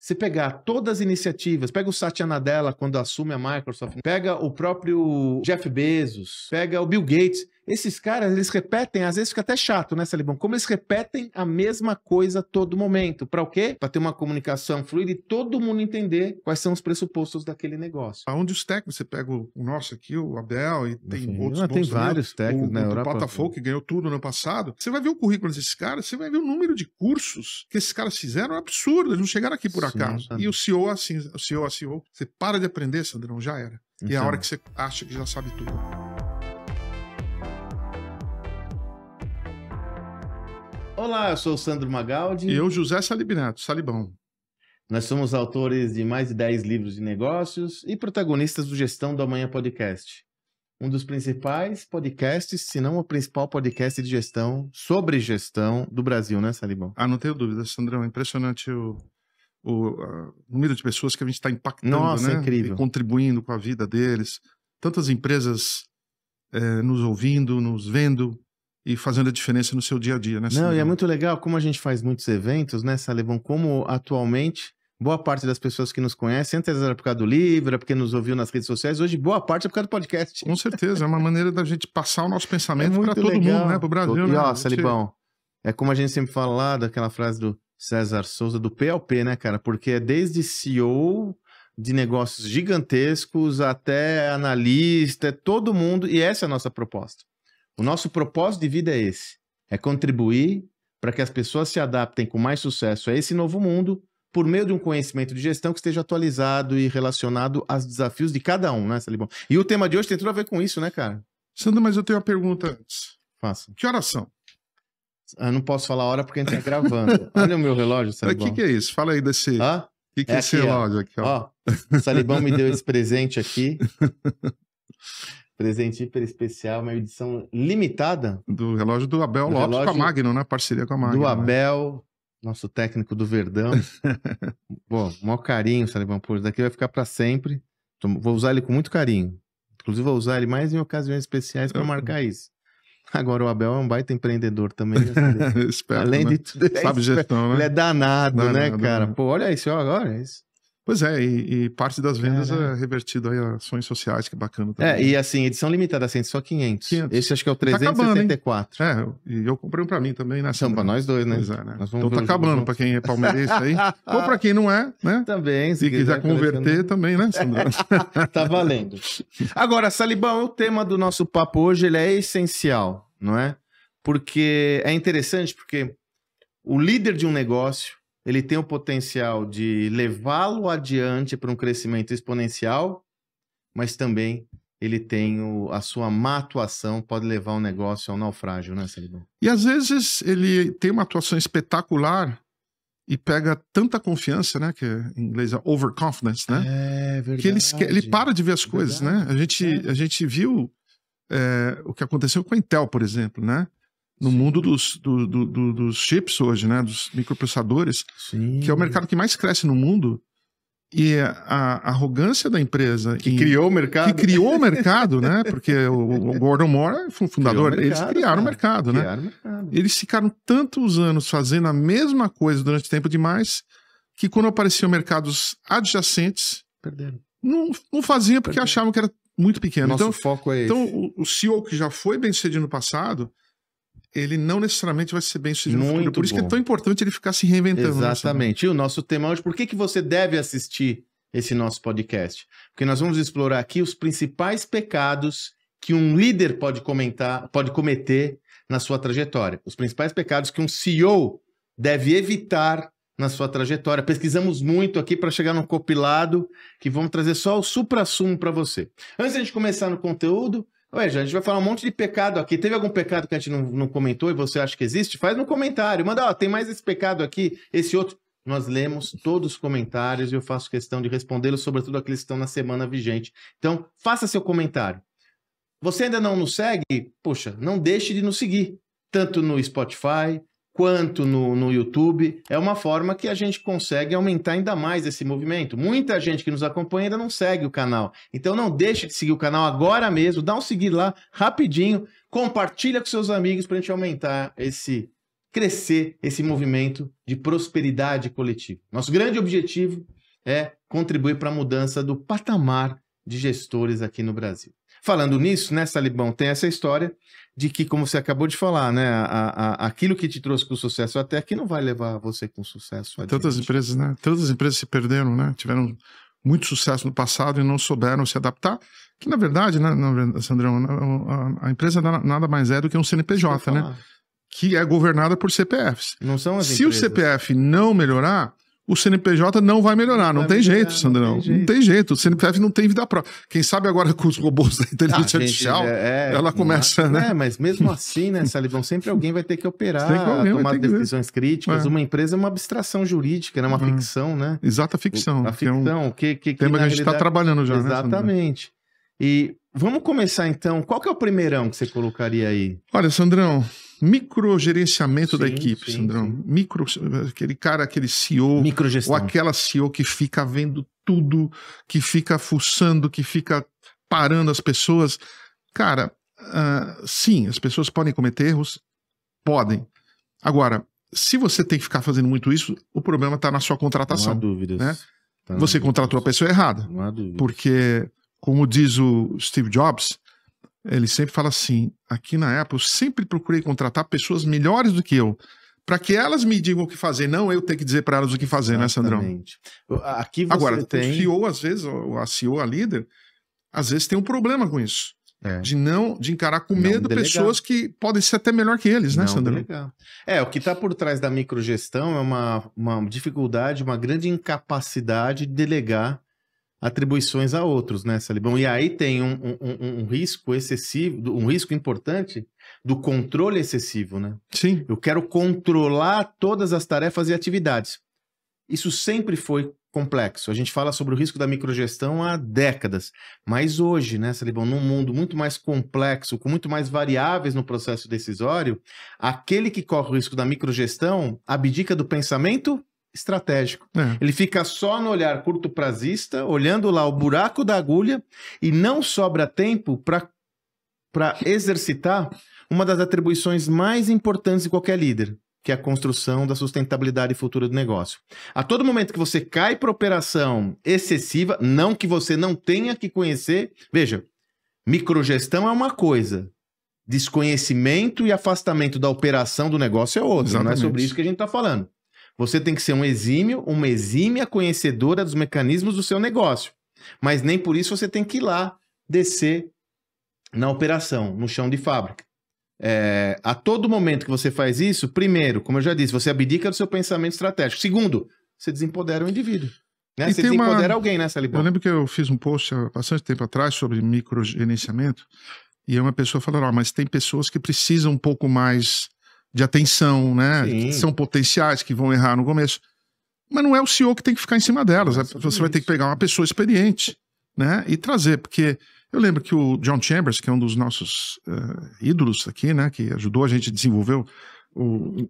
você pegar todas as iniciativas, pega o Satya Nadella quando assume a Microsoft, pega o próprio Jeff Bezos, pega o Bill Gates, esses caras, eles repetem, às vezes fica até chato, né, Salibão? Como eles repetem a mesma coisa a todo momento. Para o quê? Para ter uma comunicação fluida e todo mundo entender quais são os pressupostos daquele negócio. Onde os técnicos, você pega o nosso aqui, o Abel, e tem outros tem vários técnicos na Europa. O Botafogo, que ganhou tudo no ano passado. Você vai ver o currículo desses caras, você vai ver o número de cursos que esses caras fizeram, é absurdo, eles não chegaram aqui por acaso. E o CEO, assim, a CEO, você para de aprender, Sandrão, já era. E é a hora que você acha que já sabe tudo. Olá, eu sou o Sandro Magaldi. E eu, José Salib Neto, Salibão. Nós somos autores de mais de 10 livros de negócios e protagonistas do Gestão do Amanhã Podcast. Um dos principais podcasts, se não o principal podcast de gestão, sobre gestão do Brasil, né, Salibão? Ah, não tenho dúvida, Sandrão. É impressionante o número de pessoas que a gente está impactando, Nossa, né? Incrível. E contribuindo com a vida deles. Tantas empresas nos ouvindo, nos vendo e fazendo a diferença no seu dia a dia, né? Não, e é muito legal como a gente faz muitos eventos, né, Salibão? Como atualmente boa parte das pessoas que nos conhecem, antes era por causa do livro, era porque nos ouviu nas redes sociais, hoje boa parte é por causa do podcast. Com certeza, é uma maneira da gente passar o nosso pensamento para todo legal. mundo, né? Para o Brasil, e, né? ó, Salibão, é como a gente sempre fala lá, daquela frase do César Souza, do PLP, né, cara? Porque é desde CEO de negócios gigantescos até analista, é todo mundo, e essa é a nossa proposta. O nosso propósito de vida é esse, é contribuir para que as pessoas se adaptem com mais sucesso a esse novo mundo por meio de um conhecimento de gestão que esteja atualizado e relacionado aos desafios de cada um, né, Salibão? E o tema de hoje tem tudo a ver com isso, né, cara? Sandro, mas eu tenho uma pergunta antes. Faça. Que horas são? Eu não posso falar a hora porque a gente tá gravando. Olha o meu relógio, Salibão. O que é isso? Fala aí desse... O que é esse relógio aqui, ó? O Salibão me deu esse presente aqui. Presente hiper especial, uma edição limitada. Do relógio do Abel Lopes com a Magnum, né? Parceria com a Magnum. Do Abel, nosso técnico do Verdão. Bom, maior carinho, Salibão, por isso daqui vai ficar para sempre. Vou usar ele com muito carinho. Inclusive vou usar ele mais em ocasiões especiais para marcar isso. Agora o Abel é um baita empreendedor também. Esperto, além né? de tudo, sabe gestão, né? Ele é danado, né, cara? Né? Pô, olha isso, ó, agora é isso. Pois é, e parte das vendas é revertido aí a ações sociais, que bacana também. E assim, edição limitada, assim, só 500. Esse acho que é o 374. Tá acabando, e eu comprei um pra mim também, né? São pra nós dois, né? Pois é, né? Então tá acabando pra quem é palmeirense aí. Ou pra quem não é, né? Também. Se quiser converter também, né, Sandro? Tá valendo. Agora, Salibão, o tema do nosso papo hoje, ele é essencial, não é? Porque é interessante, porque o líder de um negócio, ele tem o potencial de levá-lo adiante para um crescimento exponencial, mas também ele tem a sua má atuação, pode levar o negócio ao naufrágio, né, Salibão? E às vezes ele tem uma atuação espetacular e pega tanta confiança, né, que em inglês é overconfidence, né? É verdade. Que ele para de ver as coisas, né? A gente viu o que aconteceu com a Intel, por exemplo, né? No mundo dos chips hoje, né? Dos microprocessadores, que é o mercado que mais cresce no mundo. E a arrogância da empresa... criou o mercado. Que criou o mercado, né? Porque o Gordon Moore foi o fundador. Eles criaram o mercado, né? Eles ficaram tantos anos fazendo a mesma coisa durante tempo demais que quando apareciam mercados adjacentes... Perderam. Não faziam porque achavam que era muito pequeno. Nosso foco é esse. Então, o CEO que já foi bem sucedido no passado... ele não necessariamente vai ser bem sucedido no futuro. Por isso que é tão importante ele ficar se reinventando. Exatamente. E o nosso tema hoje, por que você deve assistir esse nosso podcast? Porque nós vamos explorar aqui os principais pecados que um líder pode cometer na sua trajetória. Os principais pecados que um CEO deve evitar na sua trajetória. Pesquisamos muito aqui para chegar num compilado que vamos trazer só o supra-sumo para você. Antes de a gente começar no conteúdo, a gente vai falar um monte de pecado aqui. Teve algum pecado que a gente não comentou e você acha que existe? Faz no comentário. Manda, tem mais esse pecado aqui, esse outro. Nós lemos todos os comentários e eu faço questão de respondê-los, sobretudo aqueles que estão na semana vigente. Então, faça seu comentário. Você ainda não nos segue? Poxa, não deixe de nos seguir. Tanto no Spotify quanto no YouTube. É uma forma que a gente consegue aumentar ainda mais esse movimento. Muita gente que nos acompanha ainda não segue o canal. Então não deixe de seguir o canal agora mesmo. Dá um seguir lá rapidinho. Compartilha com seus amigos para a gente aumentar esse crescer esse movimento de prosperidade coletiva. Nosso grande objetivo é contribuir para a mudança do patamar de gestores aqui no Brasil. Falando nisso, né, Salibão, tem essa história de que, como você acabou de falar, né, aquilo que te trouxe com sucesso até aqui não vai levar você com sucesso adiante. Tantas empresas, né? Tantas empresas se perderam, né? Tiveram muito sucesso no passado e não souberam se adaptar. Que, na verdade, né, Sandrão, a empresa nada mais é do que um CNPJ, né? Que é governada por CPFs. Não são as Se empresas. o CPF não melhorar, o CNPJ não vai melhorar. Não tem jeito, Sandrão. Não tem jeito. O CNPF não tem vida própria. Quem sabe agora com os robôs da inteligência artificial, ela começa, né? Mas mesmo assim, né, Salibão, sempre alguém vai ter que operar, tomar decisões críticas. Uma empresa é uma abstração jurídica, né? Uma ficção, né? Exata ficção. A ficção. Tema que a gente está trabalhando já, exatamente. Né, e vamos começar então. Qual que é o primeirão que você colocaria aí? Olha, Sandrão, microgerenciamento da equipe, Sandrão. Aquele cara, aquele CEO, microgestão. Ou aquela CEO que fica vendo tudo, que fica fuçando, que fica parando as pessoas. Cara, sim, as pessoas podem cometer erros, podem. Agora, se você tem que ficar fazendo muito isso, o problema está na sua contratação. Não há dúvidas. Né? Você contratou a pessoa errada. Não há dúvidas. Porque, como diz o Steve Jobs, ele sempre fala assim, aqui na Apple eu sempre procurei contratar pessoas melhores do que eu, para que elas me digam o que fazer, não eu ter que dizer para elas o que fazer, exatamente, né, Sandrão? Aqui você agora, tem... o CEO, às vezes, a CEO, a líder, às vezes tem um problema com isso. De encarar com medo pessoas que podem ser até melhor que eles, né, Sandrão? O que está por trás da microgestão é uma dificuldade, uma grande incapacidade de delegar atribuições a outros, né, Salibão? E aí tem um risco excessivo, um risco importante do controle excessivo, né? Sim. Eu quero controlar todas as tarefas e atividades. Isso sempre foi complexo. A gente fala sobre o risco da microgestão há décadas. Mas hoje, né, Salibão, num mundo muito mais complexo, com muito mais variáveis no processo decisório, aquele que corre o risco da microgestão abdica do pensamento estratégico. Ele fica só no olhar curto-prazista, olhando lá o buraco da agulha e não sobra tempo para exercitar uma das atribuições mais importantes de qualquer líder, que é a construção da sustentabilidade futura do negócio. A todo momento que você cai para operação excessiva, não que você não tenha que conhecer... Veja, microgestão é uma coisa, desconhecimento e afastamento da operação do negócio é outra. Exatamente. Não é sobre isso que a gente está falando. Você tem que ser uma exímia conhecedora dos mecanismos do seu negócio. Mas nem por isso você tem que ir lá descer na operação, no chão de fábrica. A todo momento que você faz isso, primeiro, como eu já disse, você abdica do seu pensamento estratégico. Segundo, você desempodera o indivíduo. Né? Você desempodera alguém, né, Salibão? Eu lembro que eu fiz um post há bastante tempo atrás sobre microgerenciamento e uma pessoa falou, mas tem pessoas que precisam um pouco mais de atenção, né? Que são potenciais, que vão errar no começo. Mas não é o CEO que tem que ficar em cima delas. Você vai ter que pegar uma pessoa experiente, né? E trazer, porque eu lembro que o John Chambers, que é um dos nossos ídolos aqui, né? Que ajudou a gente a desenvolver o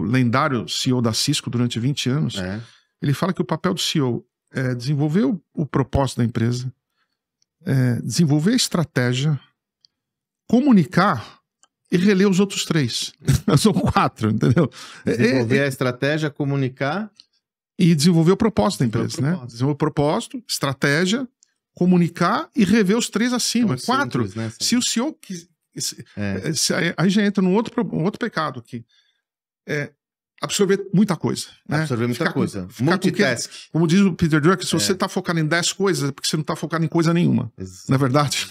lendário CEO da Cisco durante 20 anos. Ele fala que o papel do CEO é desenvolver o propósito da empresa, desenvolver a estratégia, comunicar e reler os outros 3. São 4, entendeu? Desenvolver a estratégia, comunicar... E desenvolver o propósito da empresa, né? Desenvolver o propósito, estratégia, comunicar e rever os 3 acima. 4. Simples, né? Se o CEO... Aí já entra num outro pecado aqui. Absorver muita coisa. Né? Absorver muita coisa. Multitask. Como diz o Peter Drucker, se você está focado em 10 coisas, é porque você não está focado em coisa nenhuma. Exatamente. Não é verdade?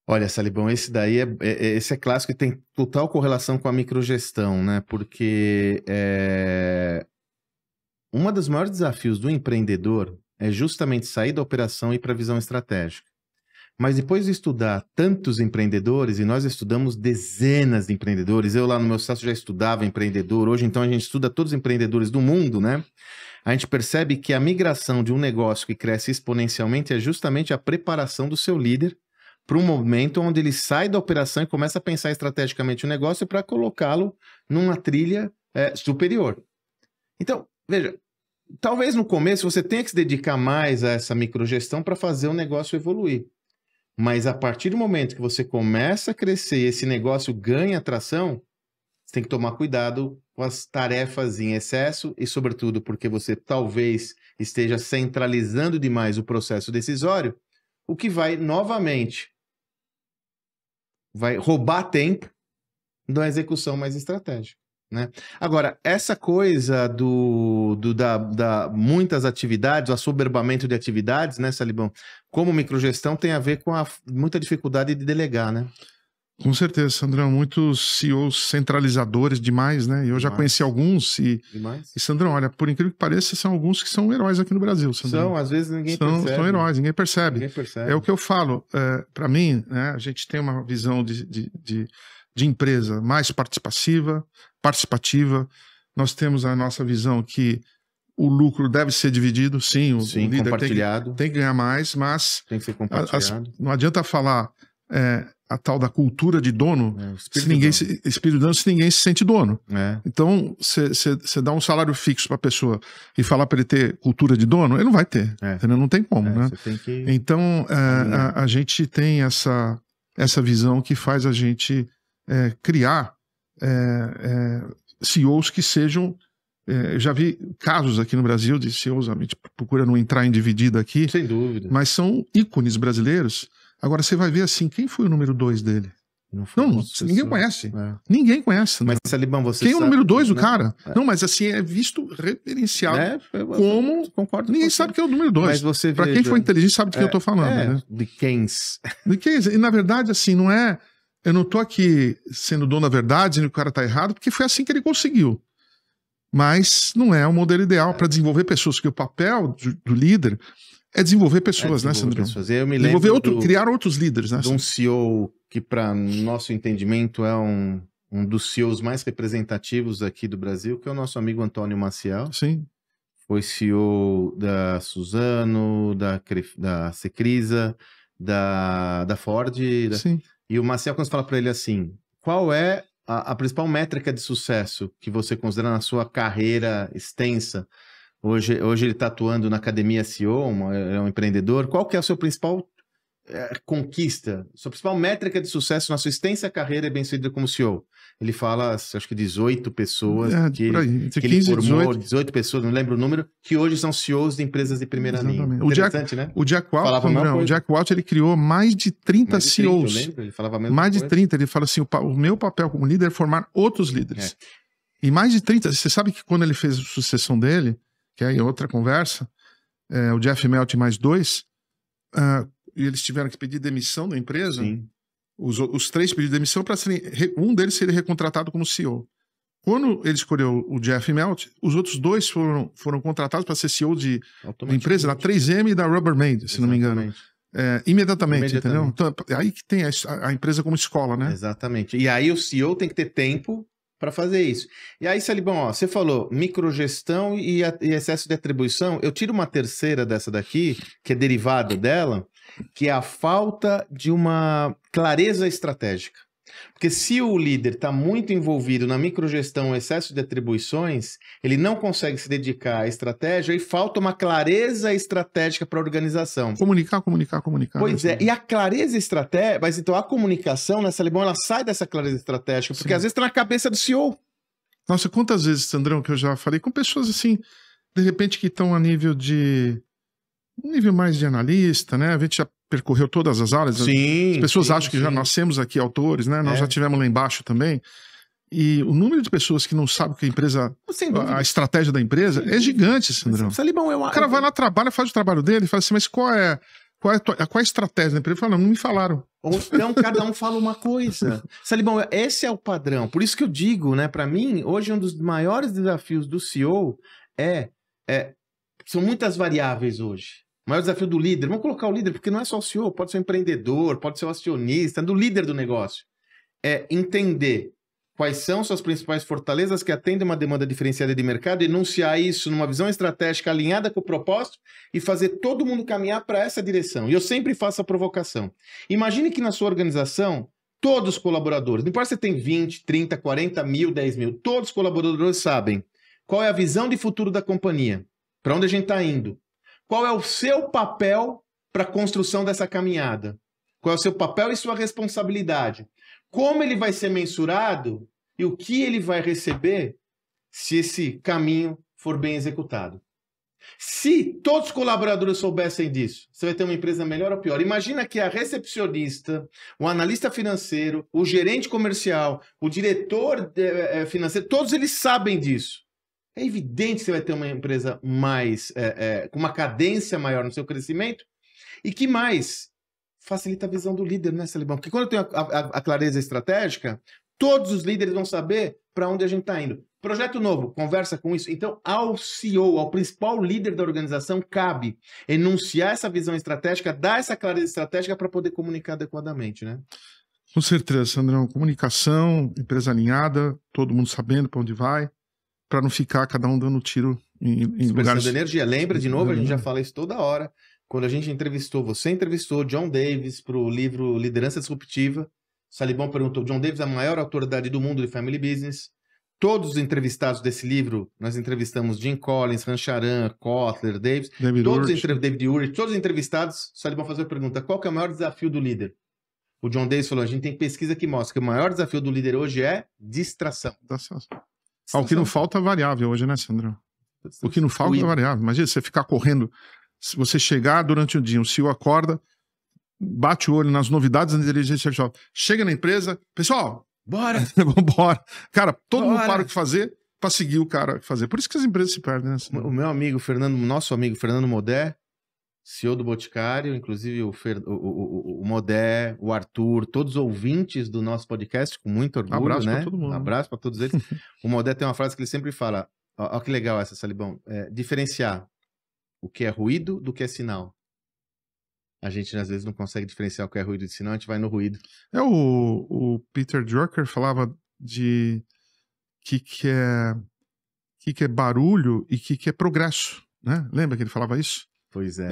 Olha, Salibão, esse daí esse é clássico e tem total correlação com a microgestão, né? Porque um dos maiores desafios do empreendedor é justamente sair da operação e ir para a visão estratégica. Mas depois de estudar tantos empreendedores, e nós estudamos dezenas de empreendedores, eu lá no meu sócio já estudava empreendedor, hoje então a gente estuda todos os empreendedores do mundo, né? A gente percebe que a migração de um negócio que cresce exponencialmente é justamente a preparação do seu líder para um momento onde ele sai da operação e começa a pensar estrategicamente o negócio para colocá-lo numa trilha superior. Então, veja, talvez no começo você tenha que se dedicar mais a essa microgestão para fazer o negócio evoluir. Mas a partir do momento que você começa a crescer e esse negócio ganha atração, você tem que tomar cuidado com as tarefas em excesso e, sobretudo, porque você talvez esteja centralizando demais o processo decisório, o que vai, novamente, vai roubar tempo da execução mais estratégica, né? Agora, essa coisa da muitas atividades, o assoberbamento de atividades, né, Salibão, como microgestão tem a ver com muita dificuldade de delegar, né? Com certeza, Sandrão, muitos CEOs centralizadores demais, né? Eu já conheci alguns e Sandrão, olha, por incrível que pareça, são alguns que são heróis aqui no Brasil, Sandrão. São, às vezes ninguém percebe. São heróis, ninguém percebe. Ninguém percebe. É o que eu falo, para mim, né, a gente tem uma visão de empresa mais participativa, nós temos a nossa visão que o lucro deve ser dividido, sim, o líder compartilhado. Tem que ganhar mais, mas tem que ser compartilhado. Não adianta falar a tal da cultura de dono, espírito de dono, se ninguém se sente dono. Então, você dá um salário fixo para a pessoa e falar para ele ter cultura de dono, ele não vai ter, entendeu? Não tem como, né? Então, a gente tem essa visão que faz a gente criar CEOs que sejam... eu já vi casos aqui no Brasil de CEOs, a gente procura não entrar em dividida aqui, sem dúvida, mas são ícones brasileiros. Agora você vai ver assim, quem foi o número 2 dele? Ninguém conhece. Ninguém conhece. Mas, Salibão, você quem é o número 2 do né? cara? Não, mas assim, é visto referenciado como... Concordo. Ninguém sabe quem é o número 2. Para quem for inteligente sabe de quem eu tô falando. Né? De Keynes. E na verdade, assim, não é... Eu não tô aqui sendo dono da verdade, dizendo que o cara tá errado, porque foi assim que ele conseguiu. Mas não é o modelo ideal para desenvolver pessoas, porque o papel do líder é desenvolver pessoas, né, Sandrão? Eu me lembro criar outros líderes, né? De um CEO que, para nosso entendimento, é um dos CEOs mais representativos aqui do Brasil, que é o nosso amigo Antônio Maciel. Sim. Foi CEO da Suzano, da Secrisa, da Ford. Sim. E o Maciel, quando você fala para ele assim, qual é a principal métrica de sucesso que você considera na sua carreira extensa? Hoje ele está atuando na Academia CEO, é um empreendedor. Qual que é a sua principal conquista, sua principal métrica de sucesso na sua extensa carreira bem-sucedida como CEO? Ele fala, acho que 18 pessoas que ele formou, 18 pessoas, não lembro o número, que hoje são CEOs de empresas de primeira linha. Interessante, né? O Jack Welch, ele criou mais de 30 CEOs. Eu lembro, ele falava mesmo mais de 30, ele fala assim, o meu papel como líder é formar outros líderes. E mais de 30, você sabe que quando ele fez a sucessão dele, que é outra conversa, o Jeff Melt mais 2, e eles tiveram que pedir demissão da empresa. Sim. Os 3 pediram demissão para um deles seria recontratado como CEO. Quando ele escolheu o Jeff Melt, os outros 2 foram contratados para ser CEO de empresa da 3M e da Rubbermaid, se não me engano. Imediatamente, entendeu? Então, aí que tem a empresa como escola, né? Exatamente. E aí o CEO tem que ter tempo para fazer isso. E aí, Salibão, você falou microgestão e excesso de atribuição. Eu tiro uma terceira dessa daqui, que é derivada dela, que é a falta de uma clareza estratégica. Porque se o líder está muito envolvido na microgestão, excesso de atribuições, ele não consegue se dedicar à estratégia e falta uma clareza estratégica para a organização. Comunicar. Pois é, e a clareza estratégica, mas então a comunicação, né, Salibão, ela sai dessa clareza estratégica, porque às vezes está na cabeça do CEO. Nossa, quantas vezes, Sandrão, que eu já falei com pessoas assim, de repente que estão a nível mais de analista, né? A gente já percorreu todas as áreas. Sim, as pessoas acham que já nós temos aqui autores, né? Nós já tivemos lá embaixo também. E o número de pessoas que não sabem que a estratégia da empresa é gigante, Sandrão. O cara vai lá, trabalha, faz o trabalho dele e fala assim, mas qual é a estratégia da empresa? Ele fala, não me falaram. Ou então cada um fala uma coisa. Salibão, esse é o padrão. Por isso que eu digo, né? Para mim, hoje um dos maiores desafios do CEO são muitas variáveis hoje. O maior desafio do líder, vamos colocar o líder, porque não é só o CEO, pode ser o empreendedor, pode ser o acionista, do líder do negócio. É entender quais são suas principais fortalezas que atendem uma demanda diferenciada de mercado, enunciar isso numa visão estratégica alinhada com o propósito e fazer todo mundo caminhar para essa direção. E eu sempre faço a provocação. Imagine que na sua organização, todos os colaboradores, não importa se você tem 20, 30, 40 mil, 10 mil, todos os colaboradores sabem qual é a visão de futuro da companhia, para onde a gente está indo. Qual é o seu papel para a construção dessa caminhada? Qual é o seu papel e sua responsabilidade? Como ele vai ser mensurado e o que ele vai receber se esse caminho for bem executado. Se todos os colaboradores soubessem disso, você vai ter uma empresa melhor ou pior? Imagina que a recepcionista, o analista financeiro, o gerente comercial, o diretor financeiro, todos eles sabem disso. É evidente que você vai ter uma empresa mais com uma cadência maior no seu crescimento e que mais facilita a visão do líder, né, Salibão? Porque quando eu tenho a clareza estratégica, todos os líderes vão saber para onde a gente está indo. Projeto novo, conversa com isso. Então, ao CEO, ao principal líder da organização, cabe enunciar essa visão estratégica, dar essa clareza estratégica para poder comunicar adequadamente, né? Com certeza, Sandrão. Comunicação, empresa alinhada, todo mundo sabendo para onde vai, para não ficar cada um dando tiro em lugares... de energia. Lembra, de novo, a gente já fala isso toda hora. Quando a gente você entrevistou John Davis para o livro Liderança Disruptiva, Salibão perguntou, John Davis é a maior autoridade do mundo de Family Business. Todos os entrevistados desse livro, nós entrevistamos Jim Collins, Rancharan, Kotler, David Urich, todos os entrevistados, Salibão fazia a pergunta, qual que é o maior desafio do líder? O John Davis falou, a gente tem pesquisa que mostra que o maior desafio do líder hoje é distração. O que não falta é variável hoje, né, Sandrão? O que não falta é variável. Imagina você ficar correndo, se você chegar durante o dia, o CEO acorda, bate o olho nas novidades da inteligência artificial, chega na empresa, pessoal, bora! Bora! Cara, todo mundo para o que fazer para seguir o cara fazer. Por isso que as empresas se perdem, né? O meu amigo, nosso amigo Fernando Modé, CEO do Boticário, inclusive o Modé, o Arthur, todos os ouvintes do nosso podcast, com muito orgulho, abraço, né? Pra todo mundo. Abraço para todos eles. O Modé tem uma frase que ele sempre fala, ó que legal essa, Salibão, diferenciar o que é ruído do que é sinal. A gente, às vezes, não consegue diferenciar o que é ruído de sinal, a gente vai no ruído. O Peter Drucker falava de que é barulho e que é progresso, né? Lembra que ele falava isso? Pois é.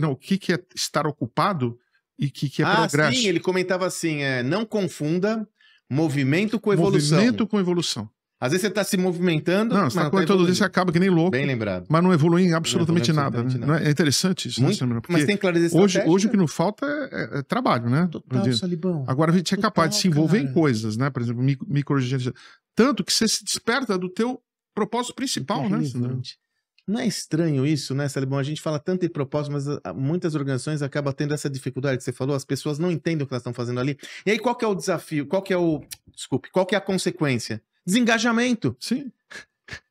O que é estar ocupado e que é progresso. Sim, ele comentava assim, não confunda movimento com evolução. Movimento com evolução. Às vezes você está se movimentando... Não, você está correndo todo dia, você acaba que nem louco. Bem lembrado. Mas não evolui em absolutamente nada. Né? Não é interessante isso, muito, né? mas tem clareza estratégica. Hoje o que não falta é trabalho, né? Total, Salibão. Agora a gente é capaz de se envolver em coisas, né? Por exemplo, microagência. Tanto que você se desperta do teu propósito principal, né? Não é estranho isso, né, Salibão? A gente fala tanto em propósito, mas muitas organizações acabam tendo essa dificuldade que você falou, as pessoas não entendem o que elas estão fazendo ali. E aí qual que é o desafio? Qual que é a consequência? Desengajamento. Sim.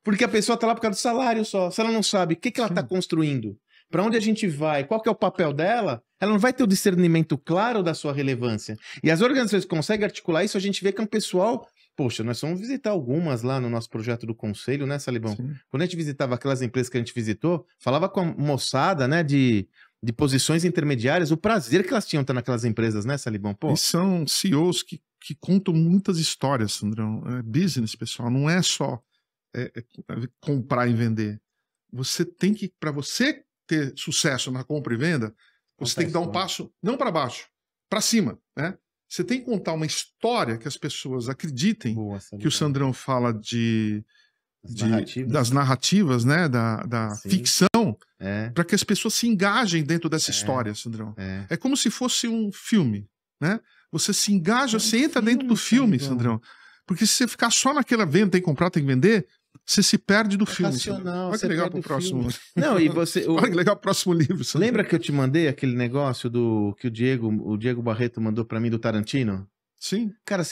Porque a pessoa está lá por causa do salário só. Se ela não sabe o que ela está construindo, para onde a gente vai, qual que é o papel dela, ela não vai ter o discernimento claro da sua relevância. E as organizações que conseguem articular isso, a gente vê que é um pessoal... Poxa, nós vamos visitar algumas lá no nosso projeto do Conselho, né, Salibão? Sim. Quando a gente visitava aquelas empresas que a gente visitou, falava com a moçada, né, de posições intermediárias, o prazer que elas tinham estar naquelas empresas, né, Salibão? Pô. E são CEOs que contam muitas histórias, Sandrão. É business, pessoal, não é só comprar e vender. Você tem que, para você ter sucesso na compra e venda, você tem que dar um passo, não para baixo, para cima, né? Você tem que contar uma história que as pessoas acreditem. Boa, que o Sandrão fala das narrativas, né? Da ficção, para que as pessoas se engajem dentro dessa história, Sandrão. É como se fosse um filme, né? Você se engaja, você entra dentro do filme, Sandrão. Porque se você ficar só naquela venda, tem que comprar, tem que vender, você se perde do filme. Racional, olha que legal pro próximo. Não, e você... Olha que legal pro próximo livro. Lembra que eu te mandei aquele negócio que o Diego Barreto mandou para mim do Tarantino? Sim. Cara,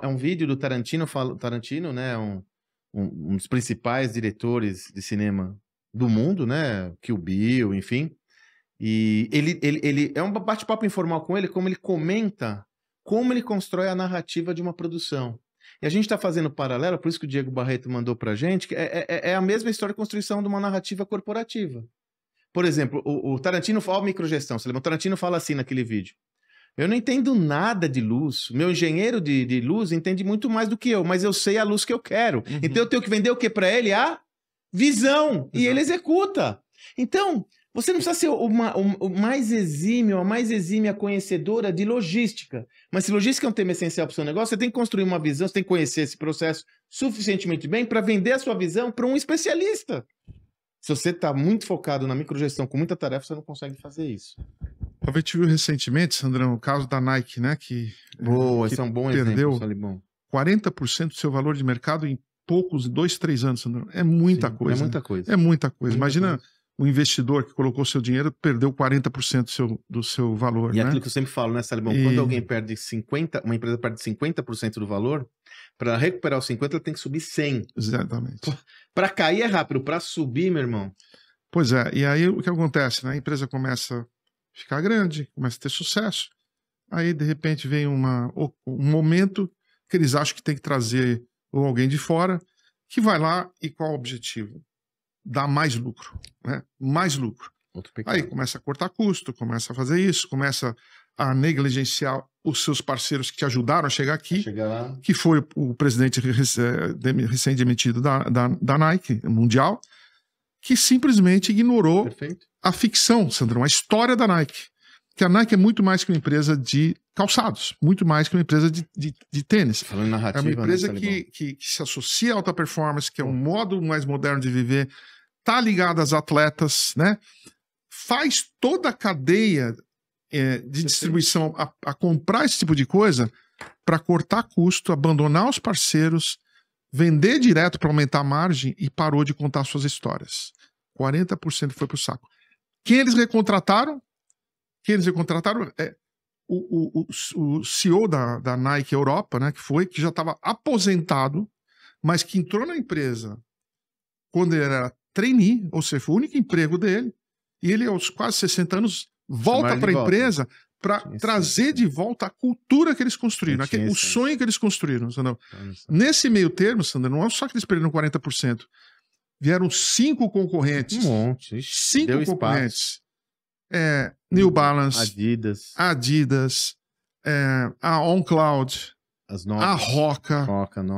é um vídeo do Tarantino, Tarantino, né? Um dos principais diretores de cinema do mundo, né? Kill Bill, enfim. E ele é um bate-papo informal com ele, como ele comenta como ele constrói a narrativa de uma produção. E a gente está fazendo paralelo, por isso que o Diego Barreto mandou pra gente, que é a mesma história de construção de uma narrativa corporativa. Por exemplo, o Tarantino fala microgestão, você lembra? O Tarantino fala assim naquele vídeo. Eu não entendo nada de luz. Meu engenheiro de luz entende muito mais do que eu, mas eu sei a luz que eu quero. Uhum. Então eu tenho que vender o que para ele? A visão. Exato. E ele executa. Então, você não precisa ser o mais exímio, a mais exímia conhecedora de logística. Mas se logística é um tema essencial para o seu negócio, você tem que construir uma visão, você tem que conhecer esse processo suficientemente bem para vender a sua visão para um especialista. Se você está muito focado na microgestão com muita tarefa, você não consegue fazer isso. A gente viu recentemente, Sandrão, o caso da Nike, né? Boa, esse é um bom exemplo, Salibão. 40% do seu valor de mercado em poucos, 2, 3 anos, Sandrão. É muita coisa. É muita coisa. É muita coisa. Imagina o investidor que colocou seu dinheiro perdeu 40% do seu valor. E né? aquilo que eu sempre falo, né, Salibão? Quando alguém perde 50%, uma empresa perde 50% do valor, para recuperar os 50%, ela tem que subir 100%. Exatamente. Para cair é rápido, para subir, meu irmão. Pois é, e aí o que acontece? Né? A empresa começa a ficar grande, começa a ter sucesso, aí de repente vem um momento que eles acham que tem que trazer ou alguém de fora, que vai lá e qual o objetivo? Dar mais lucro, né? Mais lucro. Aí começa a cortar custo, começa a fazer isso, começa a negligenciar os seus parceiros que te ajudaram a chegar aqui, que foi o presidente recém-demitido da Nike Mundial, que simplesmente ignorou a ficção, Sandrão, a história da Nike. Que a Nike é muito mais que uma empresa de calçados, muito mais que uma empresa de tênis. Falando narrativa, é uma empresa né, que se associa à alta performance, que é um modo mais moderno de viver, está ligada às atletas, né? Faz toda a cadeia de distribuição a comprar esse tipo de coisa para cortar custo, abandonar os parceiros, vender direto para aumentar a margem e parou de contar suas histórias. 40% foi para o saco. Quem eles recontrataram? O CEO da Nike Europa, né, que já estava aposentado, mas que entrou na empresa quando ele era trainee, ou seja, foi o único emprego dele, e ele, aos quase 60 anos, volta para a empresa para trazer de volta a cultura que eles construíram, o sonho que eles construíram. Sandro. Nesse meio termo, Sandro, não é só que eles perderam 40%, vieram 5 concorrentes. Um monte. 5 concorrentes. New Balance, Adidas, a OnCloud, a Roca,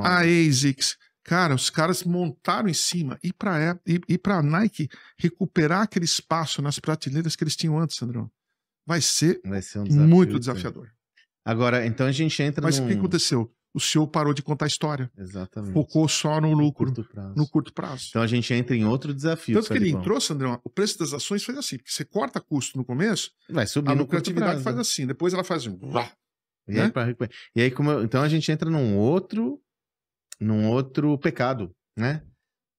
a ASICS. Cara, os caras montaram em cima. E para a Nike recuperar aquele espaço nas prateleiras que eles tinham antes, Sandrão, vai ser um desafio, muito desafiador. Agora, então a gente entra Mas o que aconteceu? O CEO parou de contar a história. Exatamente. Focou só no lucro, no curto prazo. Então a gente entra em outro desafio. Tanto que ele entrou, Sandrão, o preço das ações faz assim, porque você corta custo no começo, vai subir, a lucratividade faz assim, depois ela faz um... E aí, então a gente entra num outro pecado, né?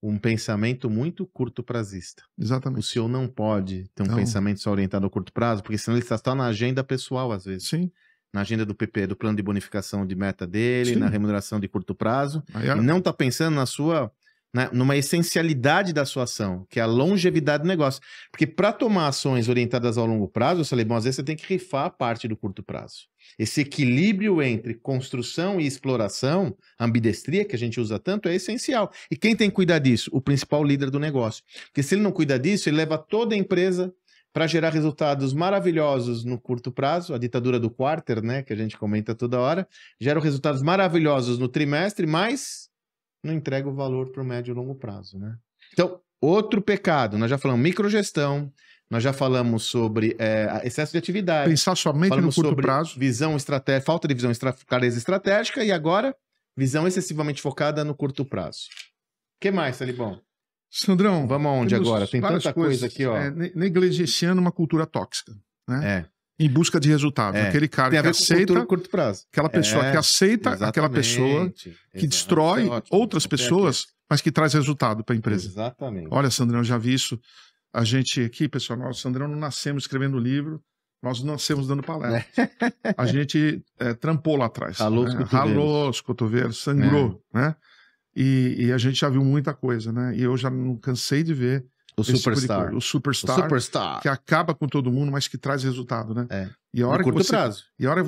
Um pensamento muito curto prazista. Exatamente. O CEO não pode ter um pensamento só orientado ao curto prazo, porque senão ele está só na agenda pessoal, às vezes. Sim. Na agenda do PP, do plano de bonificação de meta dele, na remuneração de curto prazo, e não está pensando numa essencialidade da sua ação, que é a longevidade do negócio. Porque para tomar ações orientadas ao longo prazo, Salibão, às vezes você tem que rifar a parte do curto prazo. Esse equilíbrio entre construção e exploração, ambidestria, que a gente usa tanto, é essencial. E quem tem que cuidar disso? O principal líder do negócio. Porque se ele não cuida disso, ele leva toda a empresa para gerar resultados maravilhosos no curto prazo, a ditadura do quarter, né, que a gente comenta toda hora, gera resultados maravilhosos no trimestre, mas não entrega o valor para o médio e longo prazo, né? Então, outro pecado, nós já falamos microgestão, nós já falamos sobre excesso de atividade. Pensar somente no curto prazo. Visão estratégica, falta de visão, clareza estratégica, e agora, visão excessivamente focada no curto prazo. O que mais, Salibão? Sandrão, vamos aonde agora? Tem tanta coisa aqui, ó. Negligenciando uma cultura tóxica, né? Em busca de resultado. Aquele cara que aceita curto prazo. Aquela pessoa que aceita aquela pessoa que destrói outras pessoas, mas que traz resultado para a empresa. Exatamente. Olha, Sandrão, já vi isso. A gente aqui, pessoal, nós, Sandrão, não nascemos escrevendo livro, nós nascemos dando palestra. A gente trampou lá atrás. Ralou os cotovelos, sangrou, né? E a gente já viu muita coisa, né? E eu já não cansei de ver o superstar. Tipo o superstar que acaba com todo mundo, mas que traz resultado, né? E a hora curto prazo. E a hora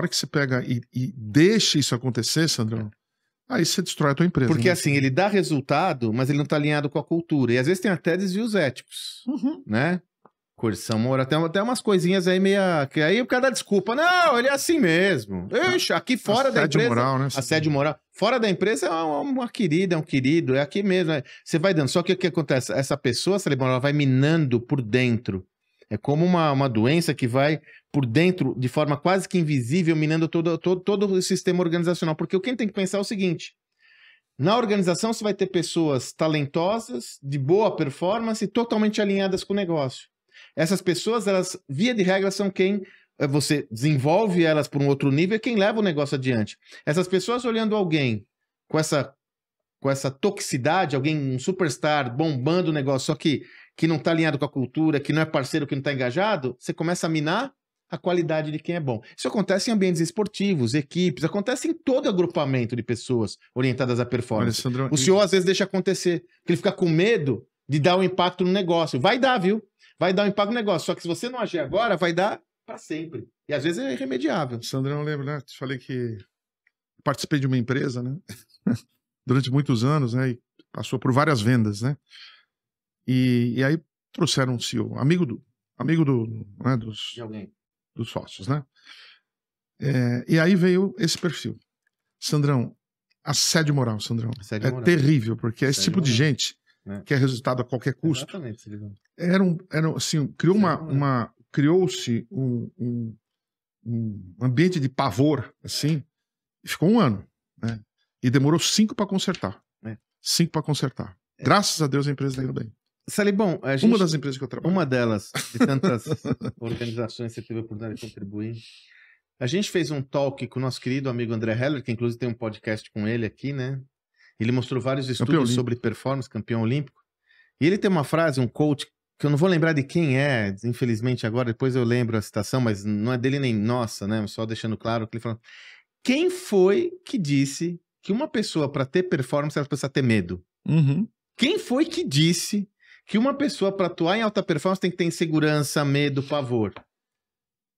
que você pega e deixa isso acontecer, Sandrão, aí você destrói a tua empresa. Porque assim, ele dá resultado, mas ele não está alinhado com a cultura. E às vezes tem até desvios éticos, né? Coerção moral, até umas coisinhas aí meia... Que aí o cara dá desculpa. Não, ele é assim mesmo. Ixi, aqui fora da empresa... Moral, né? Assédio moral. Fora da empresa é uma querida, é um querido, é aqui mesmo. Você vai dando. Só que o que acontece? Essa pessoa, ela vai minando por dentro. É como uma doença que vai por dentro, de forma quase que invisível, minando todo o sistema organizacional. Porque quem tem que pensar é o seguinte... Na organização você vai ter pessoas talentosas, de boa performance, totalmente alinhadas com o negócio. Essas pessoas, elas, via de regra, são quem você desenvolve elas para um outro nível, é quem leva o negócio adiante. Essas pessoas olhando alguém com essa toxicidade, alguém, um superstar bombando o negócio, só que não está alinhado com a cultura, que não é parceiro, que não está engajado, você começa a minar a qualidade de quem é bom. Isso acontece em ambientes esportivos, equipes, acontece em todo agrupamento de pessoas orientadas à performance. Alessandro, o CEO às vezes deixa acontecer, porque ele fica com medo de dar um impacto no negócio. Vai dar, viu? Vai dar um impacto no negócio, só que se você não agir agora, vai dar para sempre. E às vezes é irremediável. Sandrão, eu lembro, né? Te falei que participei de uma empresa, né? Durante muitos anos, né? E passou por várias vendas, né? E aí trouxeram um CEO, amigo né? De alguém. Dos sócios, né? E aí veio esse perfil. Sandrão, assédio moral, Sandrão. Assédio moral. Terrível, porque é esse tipo moral. de gente que é resultado a qualquer custo. Exatamente. Assim, criou-se um ambiente de pavor, assim, e ficou 1 ano, né? E demorou 5 para consertar. 5 para consertar. Graças a Deus a empresa está indo bem. Salibão, uma das empresas que eu trabalho. Uma delas, de tantas organizações que você teve a oportunidade de contribuir. A gente fez um talk com o nosso querido amigo André Heller, que inclusive tem um podcast com ele aqui, né? Ele mostrou vários estudos sobre performance, campeão olímpico. E ele tem uma frase, um quote, que eu não vou lembrar de quem é, infelizmente agora, depois eu lembro a citação, mas não é dele nem nossa, né? Só deixando claro que ele falou: quem foi que disse que uma pessoa, para ter performance, ela precisa ter medo? Uhum. Quem foi que disse que uma pessoa, para atuar em alta performance, tem que ter insegurança, medo, pavor?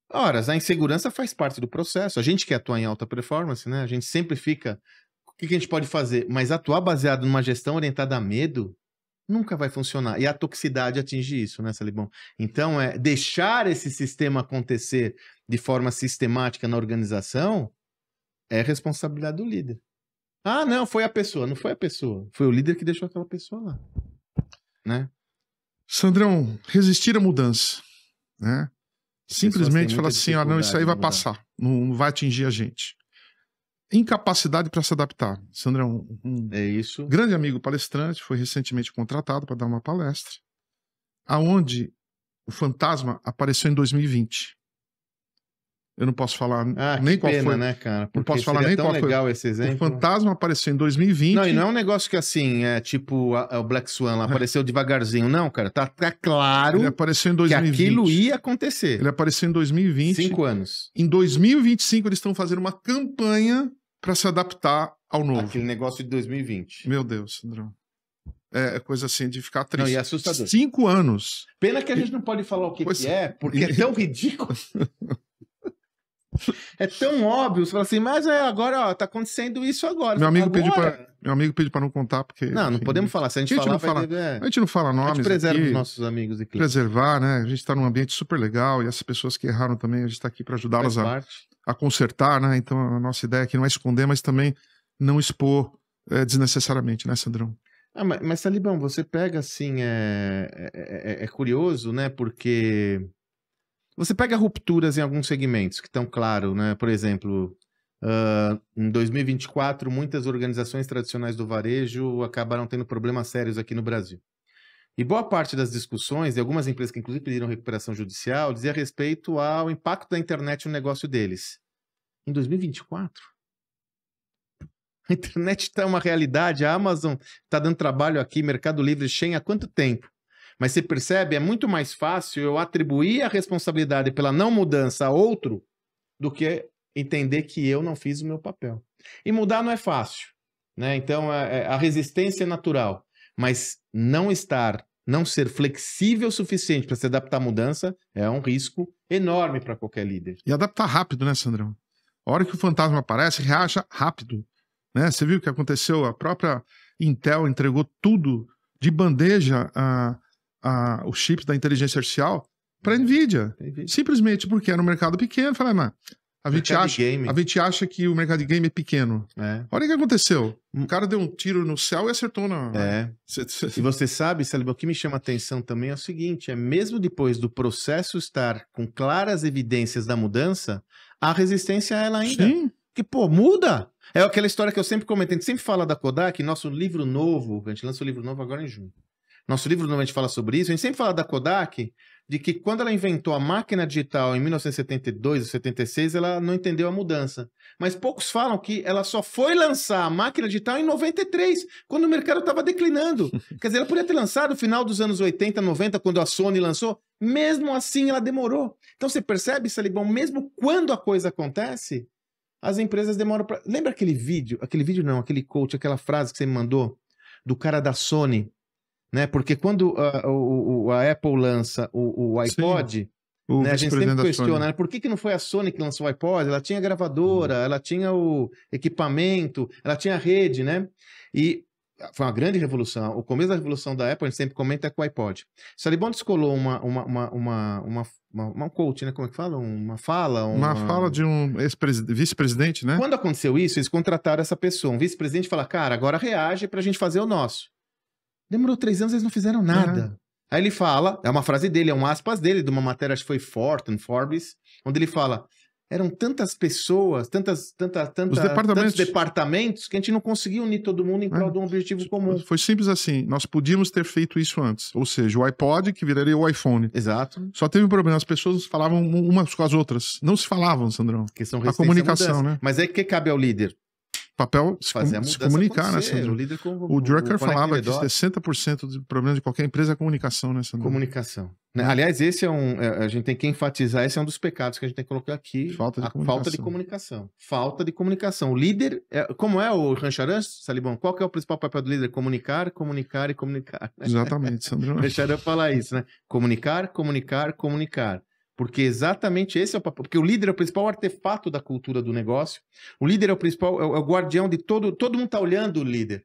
Ora, a insegurança faz parte do processo. A gente quer atuar em alta performance, né? A gente sempre fica... O que a gente pode fazer? Mas atuar baseado numa gestão orientada a medo nunca vai funcionar. E a toxicidade atinge isso, né, Salibão? Então, deixar esse sistema acontecer de forma sistemática na organização é responsabilidade do líder. Ah, não, foi a pessoa. Não foi a pessoa. Foi o líder que deixou aquela pessoa lá. Né? Sandrão, resistir à mudança, né? Simplesmente falar assim, não, isso aí vai passar, não vai atingir a gente. Incapacidade para se adaptar. Sandrão, é isso. Grande amigo palestrante, foi recentemente contratado para dar uma palestra, aonde o fantasma apareceu em 2020. Eu não posso falar nem qual foi, né, cara? Não posso falar nem qual foi. Esse exemplo. O fantasma apareceu em 2020. Não, e não é um negócio que assim, é tipo o Black Swan, lá apareceu devagarzinho. Não, cara, tá claro. Ele apareceu em 2020. Que aquilo ia acontecer. Ele apareceu em 2020. 5 anos. Em 2025 eles estão fazendo uma campanha para se adaptar ao novo. Aquele negócio de 2020. Meu Deus, Sandrão. É coisa assim de ficar triste. Não, e é assustador. 5 anos. Pena que a gente não pode falar o que é, porque é tão ridículo. É tão óbvio, você fala assim, mas agora, tá acontecendo isso agora. Meu amigo pediu para não contar, porque... Não podemos falar, se a gente falar... A gente não fala nomes. A gente preserva os nossos amigos e clientes. Preservar, né? A gente tá num ambiente super legal, e essas pessoas que erraram também, a gente tá aqui para ajudá-las a consertar, né? Então a nossa ideia aqui não é esconder, mas também não expor desnecessariamente, né, Sandrão? Mas Salibão, você pega assim, é curioso, né? Porque... Você pega rupturas em alguns segmentos que estão claros, né? Por exemplo, em 2024, muitas organizações tradicionais do varejo acabaram tendo problemas sérios aqui no Brasil. E boa parte das discussões, de algumas empresas que inclusive pediram recuperação judicial, dizia respeito ao impacto da internet no negócio deles. Em 2024? A internet está uma realidade, a Amazon está dando trabalho aqui, Mercado Livre, Shein, há quanto tempo? Mas você percebe, é muito mais fácil eu atribuir a responsabilidade pela não mudança a outro do que entender que eu não fiz o meu papel. E mudar não é fácil, né? Então, a resistência é natural, mas não ser flexível o suficiente para se adaptar à mudança é um risco enorme para qualquer líder. E adaptar rápido, né, Sandrão? A hora que o fantasma aparece, reaja rápido, né? Você viu o que aconteceu? A própria Intel entregou tudo de bandeja os chips da inteligência artificial para a NVIDIA. Simplesmente porque era um mercado pequeno. Falei, mas a gente acha que o mercado de game é pequeno. Olha o que aconteceu. O cara deu um tiro no céu e acertou na... E você sabe, Salibão, o que me chama a atenção também é o seguinte, mesmo depois do processo estar com claras evidências da mudança, a resistência a ela ainda. Sim. Que, muda. É aquela história que eu sempre comento. A gente sempre fala da Kodak, nosso livro novo, a gente lança o livro novo agora em junho. Nosso livro, a gente fala sobre isso, a gente sempre fala da Kodak, de que quando ela inventou a máquina digital em 1972 ou 76, ela não entendeu a mudança. Mas poucos falam que ela só foi lançar a máquina digital em 93, quando o mercado estava declinando. Quer dizer, ela podia ter lançado no final dos anos 80, 90, quando a Sony lançou. Mesmo assim, ela demorou. Então você percebe, Salibão, mesmo quando a coisa acontece, as empresas demoram para... Lembra aquele vídeo? Aquele vídeo não, aquele coach, aquela frase que você me mandou do cara da Sony, né? Porque quando a Apple lança o iPod, né, a gente sempre questiona, né? Por que não foi a Sony que lançou o iPod? Ela tinha gravadora, ela tinha o equipamento, ela tinha a rede, né? E foi uma grande revolução. O começo da revolução da Apple, a gente sempre comenta, é com o iPod. Salibão descolou um coach, né? Como é que fala? Uma fala de um vice-presidente, né? Quando aconteceu isso, eles contrataram essa pessoa. Um vice-presidente fala, cara, agora reage pra gente fazer o nosso. Demorou 3 anos, eles não fizeram nada. Aí ele fala, é uma frase dele, é um aspas dele, de uma matéria, acho que foi Forbes, onde ele fala, eram tantas pessoas, tantos departamentos, que a gente não conseguia unir todo mundo em prol de um objetivo comum. Foi simples assim, nós podíamos ter feito isso antes, ou seja, o iPod que viraria o iPhone. Exato. Só teve um problema, as pessoas falavam umas com as outras, não se falavam, Sandrão. A comunicação, né? Mas aí o que cabe ao líder? Papel se comunicar, né, Sandro? O Drucker falava que 60% do problema de qualquer empresa é a comunicação, né, Sandro? Comunicação. Aliás, esse a gente tem que enfatizar, esse é um dos pecados que a gente tem que colocar aqui. Falta de comunicação. Falta de comunicação. O líder, como é o Rancharan, Salibão? Qual que é o principal papel do líder? Comunicar, comunicar e comunicar. Exatamente, Sandro. O Rancharan fala isso, né? Comunicar, comunicar, comunicar. Porque exatamente esse é o papel. Porque o líder é o principal artefato da cultura do negócio. O líder é o principal, é o guardião de todo mundo está olhando o líder.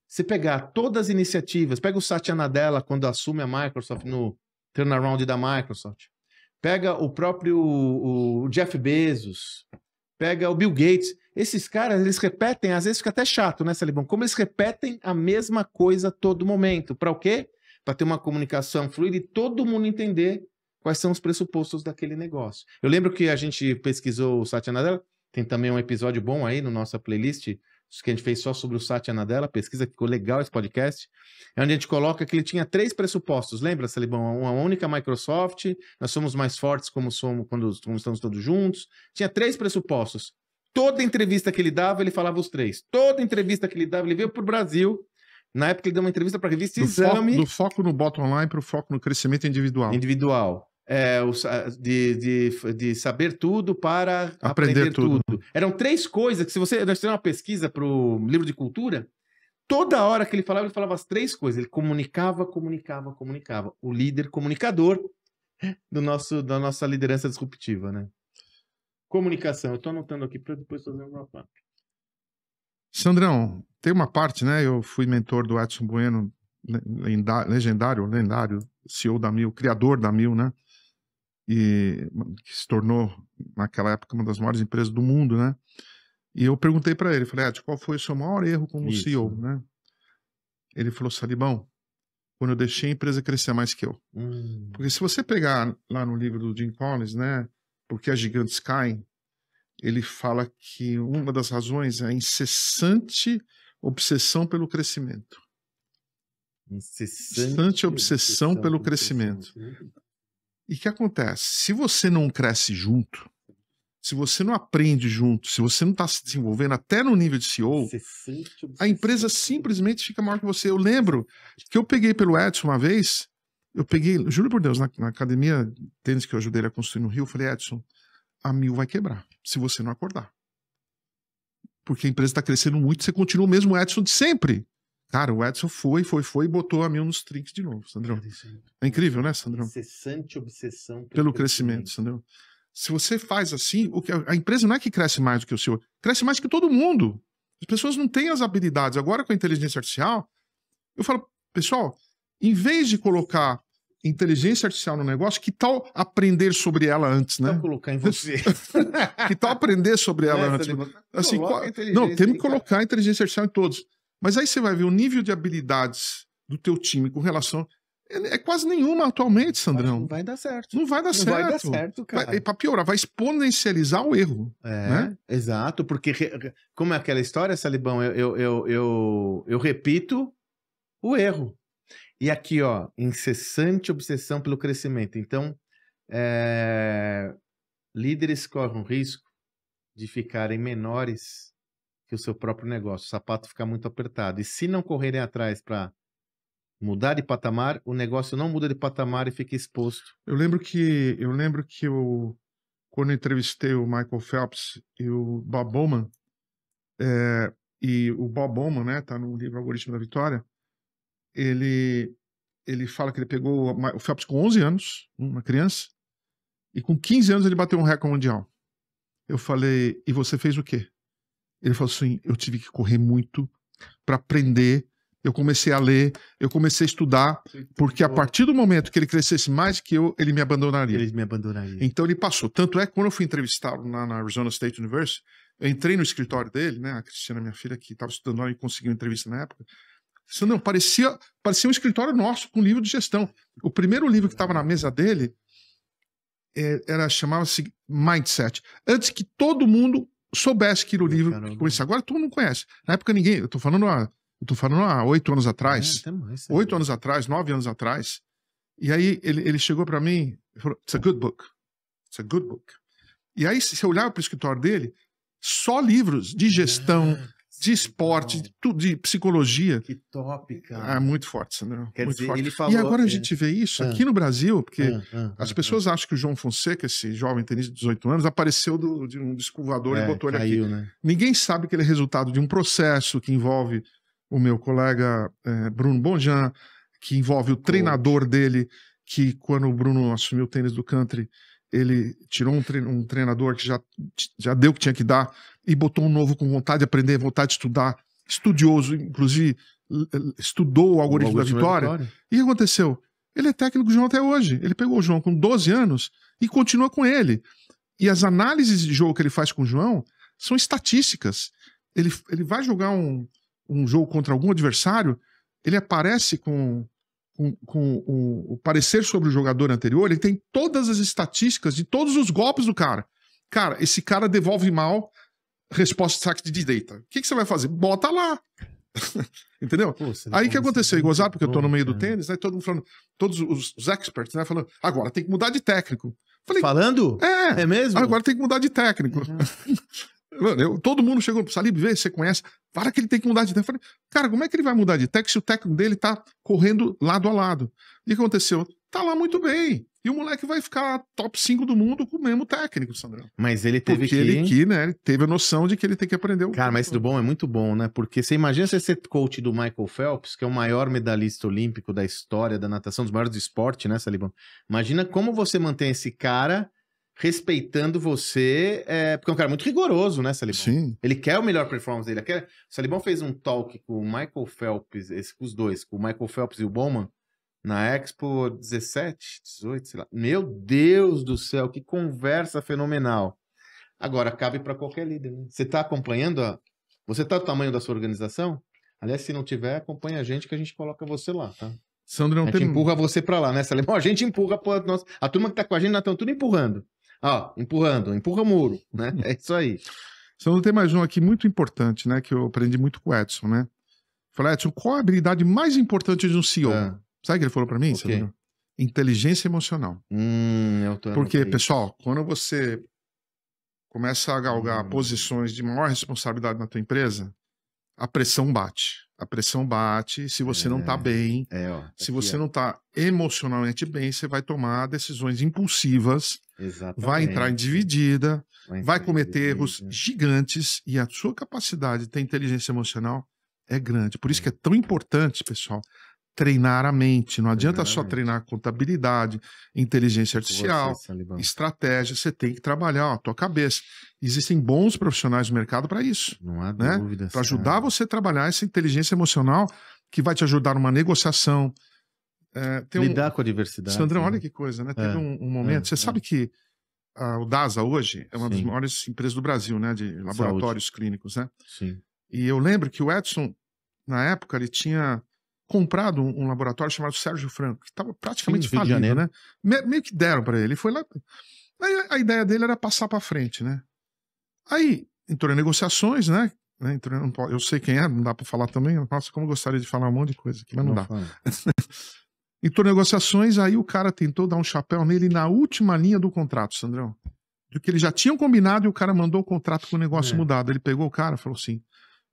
Se pegar todas as iniciativas, pega o Satya Nadella quando assume a Microsoft no turnaround da Microsoft. Pega o próprio o Jeff Bezos. Pega o Bill Gates. Esses caras, eles repetem, às vezes fica até chato, né, Salibão? Como eles repetem a mesma coisa a todo momento. Para o quê? Para ter uma comunicação fluida e todo mundo entender quais são os pressupostos daquele negócio. Eu lembro que a gente pesquisou o Satya Nadella, tem também um episódio bom aí na nossa playlist, que a gente fez só sobre o Satya Nadella, pesquisa, ficou legal esse podcast, é onde a gente coloca que ele tinha 3 pressupostos, lembra, Salibão? Uma única Microsoft, nós somos mais fortes como quando estamos todos juntos, tinha 3 pressupostos. Toda entrevista que ele dava, ele falava os 3. Toda entrevista que ele dava, ele veio para o Brasil. Na época, ele deu uma entrevista para a revista Exame. Do foco no bottom line para o foco no crescimento individual. De saber tudo para aprender tudo. Eram 3 coisas que, se você... Nós temos uma pesquisa para o livro de cultura, toda hora que ele falava as 3 coisas. Ele comunicava. O líder comunicador da nossa liderança disruptiva, né? Comunicação. Eu estou anotando aqui para depois fazer uma parte. Sandrão, tem uma parte, né? Eu fui mentor do Edson Bueno, lendário CEO da Mil, criador da Mil, né? E que se tornou, naquela época, uma das maiores empresas do mundo, né? E eu perguntei para ele, falei, Edson, qual foi o seu maior erro como CEO, né? Ele falou, Salibão, quando eu deixei a empresa crescer mais que eu. Porque se você pegar lá no livro do Jim Collins, né? Porque as gigantes caem, ele fala que uma das razões é a incessante obsessão pelo crescimento. Incessante obsessão pelo crescimento. E o que acontece? Se você não cresce junto, se você não aprende junto, se você não está se desenvolvendo até no nível de CEO, a empresa simplesmente fica maior que você. Eu lembro que eu peguei pelo Edson uma vez, juro por Deus, na academia de tênis que eu ajudei ele a construir no Rio, eu falei, Edson, a Mil vai quebrar, se você não acordar. Porque a empresa está crescendo muito, você continua o mesmo Edson de sempre. Cara, o Edson foi e botou a Mil nos trinques de novo, Sandrão. É incrível, né, Sandrão? Incessante obsessão pelo crescimento, Sandrão. Se você faz assim, a empresa não é que cresce mais do que o senhor, cresce mais que todo mundo. As pessoas não têm as habilidades. Agora, com a inteligência artificial, eu falo, pessoal, em vez de colocar inteligência artificial no negócio, que tal aprender sobre ela antes, né? Que tal colocar em você? Que tal aprender sobre ela antes? Assim, não, temos que colocar a inteligência artificial em todos. Mas aí você vai ver o nível de habilidades do teu time com relação... É quase nenhuma atualmente, Sandrão. Não vai dar certo. Não vai dar certo. Não vai dar certo, cara. Para piorar, vai exponencializar o erro. Né? Exato, porque como é aquela história, Salibão, eu repito o erro. E aqui, ó, incessante obsessão pelo crescimento. Então, líderes correm o risco de ficarem menores que o seu próprio negócio. O sapato fica muito apertado. E se não correrem atrás para mudar de patamar, o negócio não muda de patamar e fica exposto. Eu lembro que quando eu entrevistei o Michael Phelps e o Bob Bowman, e o Bob Bowman, né, tá no livro Algoritmo da Vitória, ele fala que ele pegou o Phelps com 11 anos, uma criança, e com 15 anos ele bateu um recorde mundial. Eu falei, e você fez o quê? Ele falou assim, eu tive que correr muito para aprender, eu comecei a ler, eu comecei a estudar, porque a partir do momento que ele crescesse mais que eu, ele me abandonaria. Ele me abandonaria. Então ele passou. Tanto é que quando eu fui entrevistá-lo na Arizona State University, eu entrei no escritório dele, né, a Cristina, minha filha, que estava estudando lá e conseguiu uma entrevista na época. Não, parecia um escritório nosso, com livro de gestão. O primeiro livro que estava na mesa dele chamava-se Mindset. Antes que todo mundo soubesse que era o livro que conhecia. Agora todo mundo conhece. Na época ninguém. Eu estou falando há 8 anos atrás. 8 anos atrás, 9 anos atrás. E aí ele chegou para mim e falou: It's a good book. It's a good book. E aí, se você olhava para o escritório dele, só livros de gestão, de esporte, de psicologia. Que top, cara. Muito forte, Sandro. Quer muito dizer, forte. ele falou, e agora a gente vê isso aqui no Brasil, porque as pessoas acham acham que o João Fonseca, esse jovem tenista de 18 anos, apareceu de um disco voador e botou ele aqui. Né? Ninguém sabe que ele é resultado de um processo que envolve o meu colega Bruno Bonjan, que envolve o treinador dele, que quando o Bruno assumiu o tênis do country, ele tirou um treinador que já deu o que tinha que dar e botou um novo com vontade de aprender, vontade de estudar, estudioso, inclusive estudou o algoritmo da vitória. E o que aconteceu? Ele é técnico do João até hoje. Ele pegou o João com 12 anos e continua com ele. E as análises de jogo que ele faz com o João são estatísticas. Ele vai jogar um jogo contra algum adversário, ele aparece com o parecer sobre o jogador anterior, ele tem todas as estatísticas de todos os golpes do cara. Cara, esse cara devolve mal resposta de saque de direita. O que você vai fazer? Bota lá. Entendeu? Pô, aí o que aconteceu? E gozado, porque eu tô no meio do tênis, né? Todo mundo falando, todos os experts, né? Falando, agora tem que mudar de técnico. Falei, falando? É mesmo? Agora tem que mudar de técnico. Todo mundo chegou pro Salib, vê, você conhece, para que ele tem que mudar de técnico. Eu falei, cara, como é que ele vai mudar de técnico se o técnico dele tá correndo lado a lado? E o que aconteceu? Tá lá muito bem. E o moleque vai ficar top 5 do mundo com o mesmo técnico, Sandrão. Mas ele teve porque ele teve a noção de que ele tem que aprender o... Cara, mas isso do bom é muito bom, né? Porque você imagina você ser coach do Michael Phelps, que é o maior medalhista olímpico da história da natação, dos maiores do esporte, né, Salibão? Imagina como você mantém esse cara respeitando você, porque é um cara muito rigoroso, né, Salibão? Sim. Ele quer o melhor performance dele. O Salibão fez um talk com o Michael Phelps, com os dois, com o Michael Phelps e o Bowman, na Expo 17, 18, sei lá. Meu Deus do céu, que conversa fenomenal. Agora, cabe para qualquer líder, né? Você está acompanhando? Você está do tamanho da sua organização? Aliás, se não tiver, acompanha a gente que a gente coloca você lá, tá? Sandro, a gente empurra você para lá, né, Salibão? A gente empurra, a turma que tá com a gente, nós estamos tudo empurrando. Empurra o muro, né? É isso aí. Sandro, tem mais um aqui muito importante, né? Que eu aprendi muito com o Edson, né? Falei, Edson, qual a habilidade mais importante de um CEO? Sabe o que ele falou para mim? Okay. Inteligência emocional. Porque, pessoal, quando você começa a galgar posições de maior responsabilidade na tua empresa, a pressão bate. A pressão bate, se você não tá bem, se você não tá emocionalmente bem, você vai tomar decisões impulsivas, vai entrar em dividida, vai cometer erros gigantes, e a sua capacidade de ter inteligência emocional é grande. Por isso que é tão importante, pessoal, treinar a mente. Não adianta só treinar contabilidade, inteligência artificial, estratégia. Você tem que trabalhar a tua cabeça. Existem bons profissionais no mercado para isso. Não há dúvida. Para ajudar você a trabalhar essa inteligência emocional que vai te ajudar numa negociação. Lidar com a diversidade. Sandrão, olha que coisa, né? Teve um momento. Você sabe que o DASA hoje é uma das maiores empresas do Brasil, né? De laboratórios clínicos, né? Sim. E eu lembro que o Edson, na época, ele tinha comprado um laboratório chamado Sérgio Franco, que estava praticamente falido, né? Meio que deram para ele. Foi lá. Aí a ideia dele era passar para frente, né? Aí entrou em negociações, né? né? Então eu sei quem é, não dá para falar também. Nossa, como eu gostaria de falar um monte de coisa aqui, mas não dá. Entrou negociações, aí o cara tentou dar um chapéu nele na última linha do contrato, Sandrão. Do que eles já tinham combinado e o cara mandou o contrato com o negócio mudado. Ele pegou o cara e falou assim,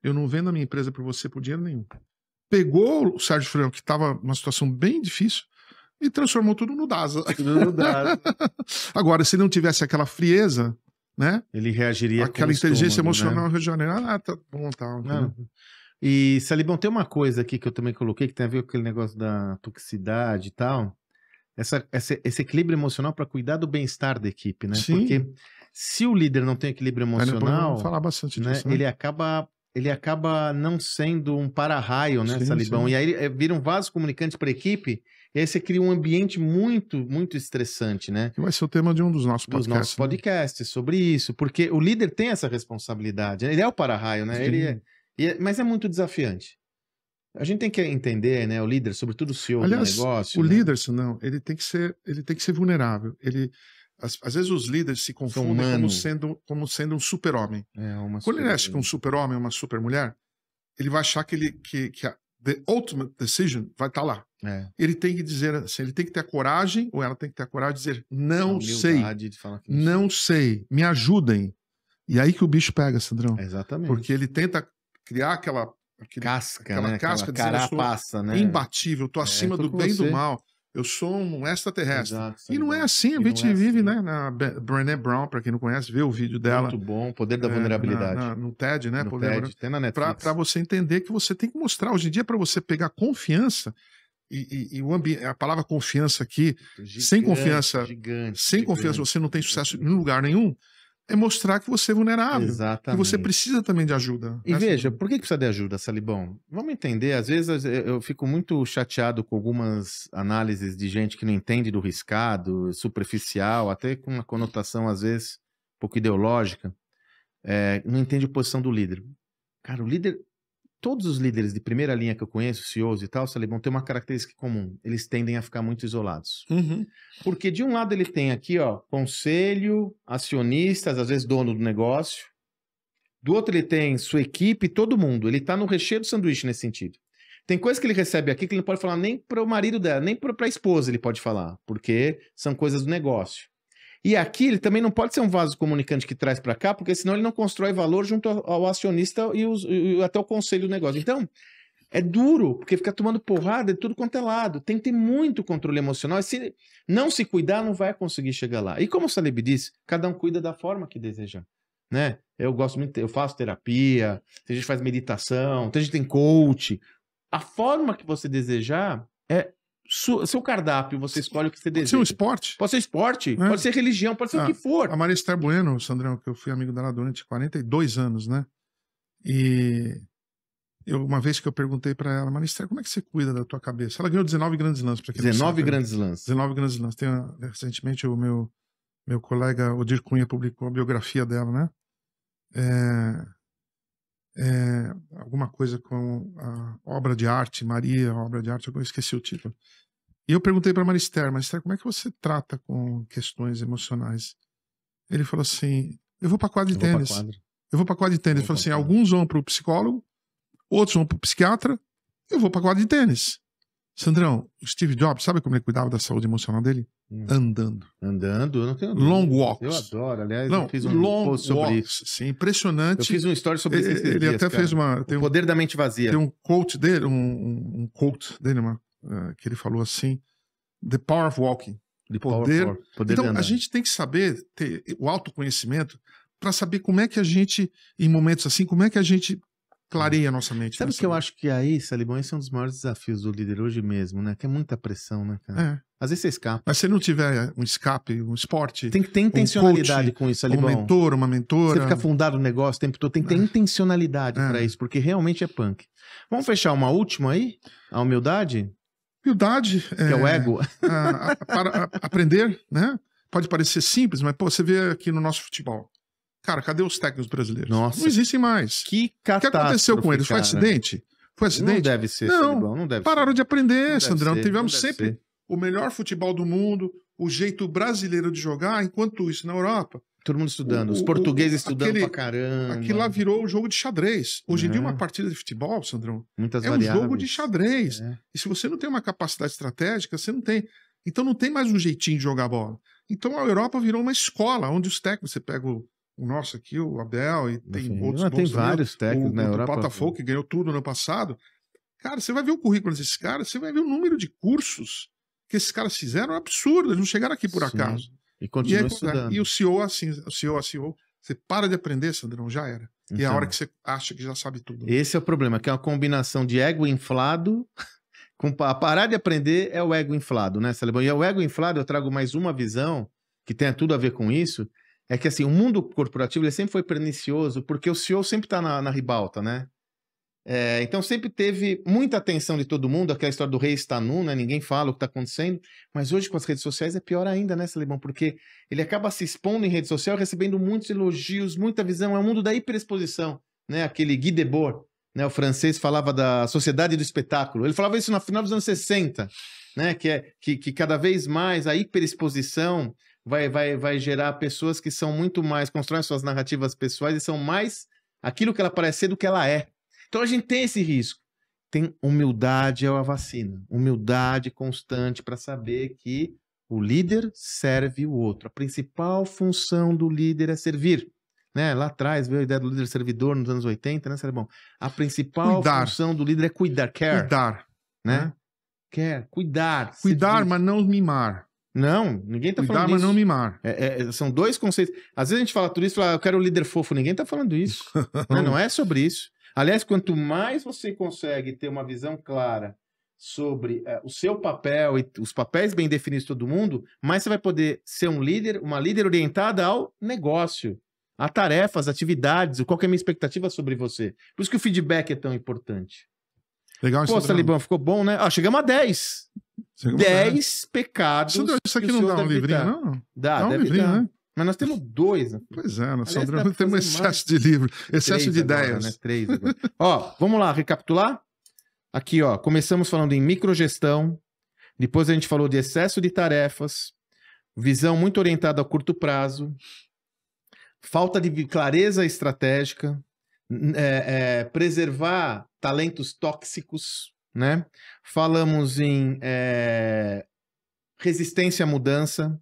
eu não vendo a minha empresa para você por dinheiro nenhum. Pegou o Sérgio Franco, que estava numa situação bem difícil, e transformou tudo no DASA. Agora, se não tivesse aquela frieza, né? Ele reagiria aquela inteligência emocional, né? Tá bom, tá. E, Salibão, tem uma coisa aqui que eu também coloquei, que tem a ver com aquele negócio da toxicidade e tal. Esse equilíbrio emocional para cuidar do bem-estar da equipe, né? Sim. Porque se o líder não tem equilíbrio emocional, vamos falar bastante né, disso, né? ele acaba não sendo um para-raio, né, Salibão? Sim. E aí vira um vaso comunicante para a equipe, e aí você cria um ambiente muito, muito estressante, né? Que vai ser o tema de um dos nossos podcasts. Dos nossos podcasts, sobre isso. Porque o líder tem essa responsabilidade. Ele é o para-raio, né? Mas é muito desafiante. A gente tem que entender, né, o líder, sobretudo o CEO do negócio. O líder, não, ele tem que ser vulnerável. Às vezes os líderes se confundem como sendo um super-homem. Quando ele acha que um super-homem é uma super-mulher, ele vai achar que the ultimate decision vai estar lá. Ele tem que dizer assim, ele tem que ter a coragem, ou ela tem que ter a coragem de dizer, não sei, não sei, me ajudem. E aí que o bicho pega, Sandrão. Exatamente. Porque ele tenta criar aquela casca, né? Casca, carapaça, né? Imbatível, eu tô acima do bem e do mal. Eu sou um extraterrestre. Exato, e não é assim, a gente vive, né? Na Brené Brown, para quem não conhece, vê o vídeo dela. Muito bom, Poder da Vulnerabilidade. No TED, né? No TED, tem na Netflix. Para você entender que você tem que mostrar. Hoje em dia, para você pegar confiança, e o ambiente, a palavra confiança aqui, sem confiança você não tem sucesso em lugar nenhum. É mostrar que você é vulnerável. Exatamente. Que você precisa também de ajuda. E veja, por que precisa de ajuda, Salibão? Vamos entender, às vezes eu fico muito chateado com algumas análises de gente que não entende do riscado, superficial, até com uma conotação, às vezes, um pouco ideológica, não entende a posição do líder. Cara, o líder, todos os líderes de primeira linha que eu conheço, CEOs e tal, Salibão, tem uma característica comum, eles tendem a ficar muito isolados. Porque de um lado ele tem aqui, ó, conselho, acionistas, às vezes dono do negócio. Do outro ele tem sua equipe, todo mundo. Ele tá no recheio do sanduíche nesse sentido. Tem coisa que ele recebe aqui que ele não pode falar nem para o marido dela, nem para a esposa ele pode falar, porque são coisas do negócio. E aqui ele também não pode ser um vaso comunicante que traz para cá, porque senão ele não constrói valor junto ao acionista e até o conselho do negócio. Então, é duro, porque fica tomando porrada de tudo quanto é lado. Tem que ter muito controle emocional. E se não se cuidar, não vai conseguir chegar lá. E como o Salib disse, cada um cuida da forma que deseja. Né? Eu gosto muito, eu faço terapia, tem gente que faz meditação, tem gente que tem coach. A forma que você desejar é seu cardápio, você escolhe o que você deseja. Pode ser um esporte. Pode ser esporte, pode ser religião, pode ser o que for. A Maria Esther Bueno, Sandrão, que eu fui amigo dela durante 42 anos, né? E uma vez que eu perguntei pra ela, Maria Esther, como é que você cuida da tua cabeça? Ela ganhou 19 grandes lãs. 19 grandes lãs. 19 grandes lãs. Recentemente o meu colega Odir Cunha publicou a biografia dela, né? Alguma coisa com a obra de arte, Maria, a obra de arte, eu esqueci o título. E eu perguntei para Maria Esther, como é que você trata com questões emocionais? Ele falou assim, eu vou para quadra de tênis. Eu vou para quadra de tênis. Ele falou assim, alguns vão para o psicólogo, outros vão para o psiquiatra, eu vou para quadra de tênis. Sandrão, o Steve Jobs, sabe como ele cuidava da saúde emocional dele? Andando. Andando? Eu não tenho long walks. Eu adoro. Aliás, eu fiz um post sobre isso. Sim, impressionante. Eu fiz uma história sobre isso. Ele até fez o poder da mente vazia. Tem um quote dele, que ele falou assim: The power of walking. Poder então, a gente tem que saber ter o autoconhecimento para saber como é que a gente, em momentos assim, como é que a gente clareia a nossa mente. Sabe o que eu acho que aí, Salibão, esse é um dos maiores desafios do líder hoje mesmo, né? Que é muita pressão, né, cara? Às vezes você escapa. Mas se não tiver um escape, um esporte... Tem que ter intencionalidade com isso, Salibão. Um mentor, uma mentora... Você fica afundado no negócio o tempo todo, tem que ter intencionalidade para isso, porque realmente é punk. Vamos fechar uma última aí? A humildade? Humildade... Que é o ego. Para aprender, né? Pode parecer simples, mas pô, você vê aqui no nosso futebol. Cara, cadê os técnicos brasileiros? Nossa. Não existem mais. Que catástrofe, o que aconteceu com eles? Foi acidente? Foi acidente? Não deve ser, não, Salibão, não deve pararam ser. de aprender, Não Sandrão. deve ser, Tivemos não deve sempre o melhor futebol do mundo, o jeito brasileiro de jogar, enquanto isso na Europa... Todo mundo estudando. Os portugueses estudando pra caramba. Aquilo lá virou um jogo de xadrez. Hoje em dia, uma partida de futebol, Sandrão, é um jogo de xadrez. E se você não tem uma capacidade estratégica, você não tem. Então não tem mais um jeitinho de jogar bola. Então a Europa virou uma escola, onde os técnicos, você pega o nosso aqui, o Abel, e tem outros. Tem vários técnicos na Europa. O Botafogo, que ganhou tudo no ano passado. Cara, você vai ver o currículo desses caras, você vai ver o número de cursos que esses caras fizeram, é absurdo. Eles não chegaram aqui por acaso. E continua estudando. E o CEO, assim, o CEO, você para de aprender, Sandrão, já era. E é a hora que você acha que já sabe tudo. Né? Esse é o problema, que é uma combinação de ego inflado... Parar de aprender é o ego inflado, né, Salibão? E o ego inflado, eu trago mais uma visão que tenha tudo a ver com isso, é que assim, o mundo corporativo ele sempre foi pernicioso, porque o CEO sempre está na ribalta, né? Então sempre teve muita atenção de todo mundo, aquela história do rei está nu, né? Ninguém fala o que está acontecendo, mas hoje com as redes sociais é pior ainda, né, Salibão? Porque ele acaba se expondo em rede social, recebendo muitos elogios, muita visão, é o mundo da hiperexposição, né? Aquele Guy Debord, né, o francês falava da sociedade do espetáculo. Ele falava isso no final dos anos 60, né, que cada vez mais a hiperexposição vai gerar pessoas que são muito mais, constroem suas narrativas pessoais e são mais aquilo que ela parece ser do que ela é. Então a gente tem esse risco. Tem humildade é a vacina. Humildade constante para saber que o líder serve o outro. A principal função do líder é servir. Né? Lá atrás veio a ideia do líder servidor nos anos 80, né, Salibão? A principal função do líder é cuidar, Cuidar. Né? Cuidar. Cuidar, mas não mimar. Não, ninguém tá falando isso. Cuidar, mas não mimar. São dois conceitos. Às vezes a gente fala tudo isso, fala, eu quero um líder fofo. Ninguém tá falando isso. Né? Não é sobre isso. Aliás, quanto mais você consegue ter uma visão clara sobre o seu papel e os papéis bem definidos de todo mundo, mais você vai poder ser um líder, uma líder orientada ao negócio, a tarefas, atividades, qual que é a minha expectativa sobre você. Por isso que o feedback é tão importante. Legal, pô, Salibão, ficou bom, né? Chegamos a 10. 10 pecados. Isso aqui não dá um livrinho, não? Dá um livrinho, né? Mas nós temos 2. Né? Pois é, nós temos excesso de livro, excesso de ideias. Agora, né? 3 agora. Ó, vamos lá, recapitular? Aqui, ó, começamos falando em microgestão, depois a gente falou de excesso de tarefas, visão muito orientada a curto prazo, falta de clareza estratégica, preservar talentos tóxicos, né? Falamos em resistência à mudança,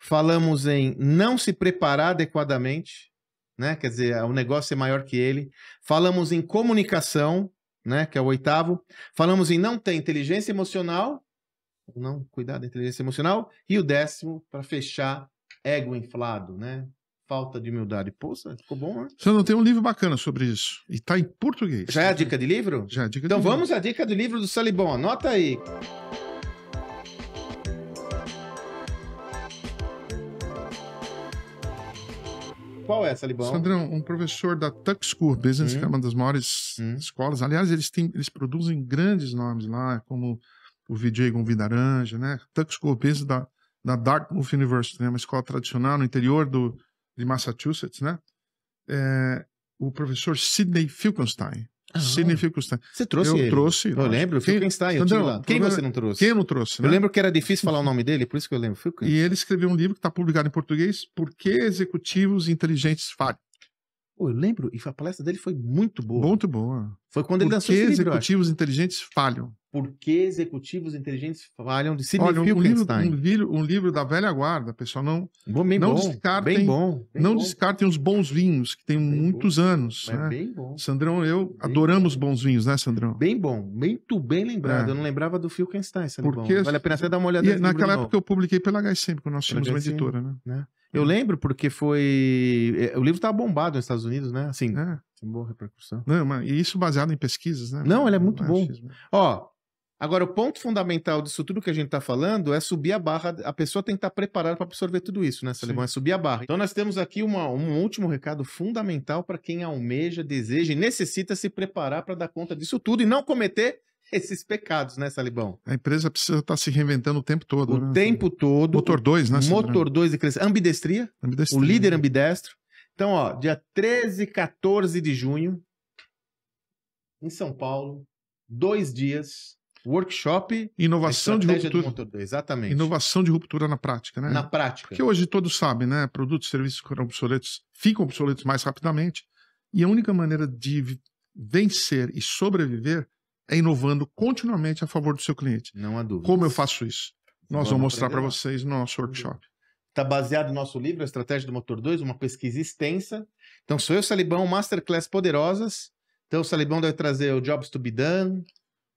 falamos em não se preparar adequadamente, né? Quer dizer, o negócio é maior que ele. Falamos em comunicação, né? Que é o 8º. Falamos em não ter inteligência emocional, não cuidar da inteligência emocional. E o 10º, para fechar, ego inflado, né? Falta de humildade. Poxa, ficou bom, né? Você não tem um livro bacana sobre isso. E tá em português. Já é a dica de livro? Já é a dica então de livro. Vamos à dica do livro do Salibão. Anota aí. Qual é, Salibão? Sandrão, um professor da Tuck School Business, que é uma das maiores escolas. Aliás, eles produzem grandes nomes lá, como o Vijay Govindaranja, né? Tuck School Business da Dartmouth University, né? Uma escola tradicional no interior de Massachusetts, né? O professor Sidney Finkelstein. Sidney Finkelstein. Você trouxe ele? Eu trouxe. Eu lembro. Finkelstein, eu tive lá. Quem você não trouxe? Quem eu não trouxe, né? Eu lembro que era difícil falar o nome dele, por isso que eu lembro. E ele escreveu um livro que está publicado em português, Por que Executivos Inteligentes Falham? Pô, eu lembro, e a palestra dele foi muito boa. Muito boa. Foi quando ele lançou esse livro. Por que executivos inteligentes falham? Por que executivos inteligentes falham, de Sidney Olha, Finkelstein. um livro da velha guarda, pessoal. Não descartem, descartem os bons vinhos, que tem muitos anos. É né? bem bom. Sandrão, adoramos bons vinhos, né, Sandrão? Bem bom, muito bem lembrado. Eu não lembrava do Finkelstein, Porque vale a pena até dar uma olhada. Naquela época eu publiquei pela HSM, porque nós tínhamos uma editora, né? Eu lembro porque foi... O livro estava bombado nos Estados Unidos, né? Assim, tem boa repercussão. E isso baseado em pesquisas, né? Não, ele é muito bom. Ó, agora o ponto fundamental disso tudo que a gente está falando é subir a barra. A pessoa tem que estar preparada para absorver tudo isso, né, Salibão? É subir a barra. Então nós temos aqui um último recado fundamental para quem almeja, deseja e necessita se preparar para dar conta disso tudo e não cometer esses pecados, né, Salibão? A empresa precisa estar se reinventando o tempo todo. O tempo todo. Motor 2, né? Motor 2 de crescimento. Ambidestria. O líder ambidestro. Então, ó, dia 13 e 14 de junho, em São Paulo, 2 dias, Workshop, inovação de ruptura. do motor 2, exatamente. Inovação de ruptura na prática, né? Na prática. Porque hoje todos sabem, né? Produtos e serviços ficam obsoletos mais rapidamente. E a única maneira de vencer e sobreviver é inovando continuamente a favor do seu cliente. Não há dúvida. Como eu faço isso? Nós vamos mostrar para vocês no nosso workshop. Está baseado no nosso livro, A Estratégia do Motor 2, uma pesquisa extensa. Então, sou eu, Salibão, Masterclass poderosas. Então, o Salibão deve trazer o Jobs to be Done,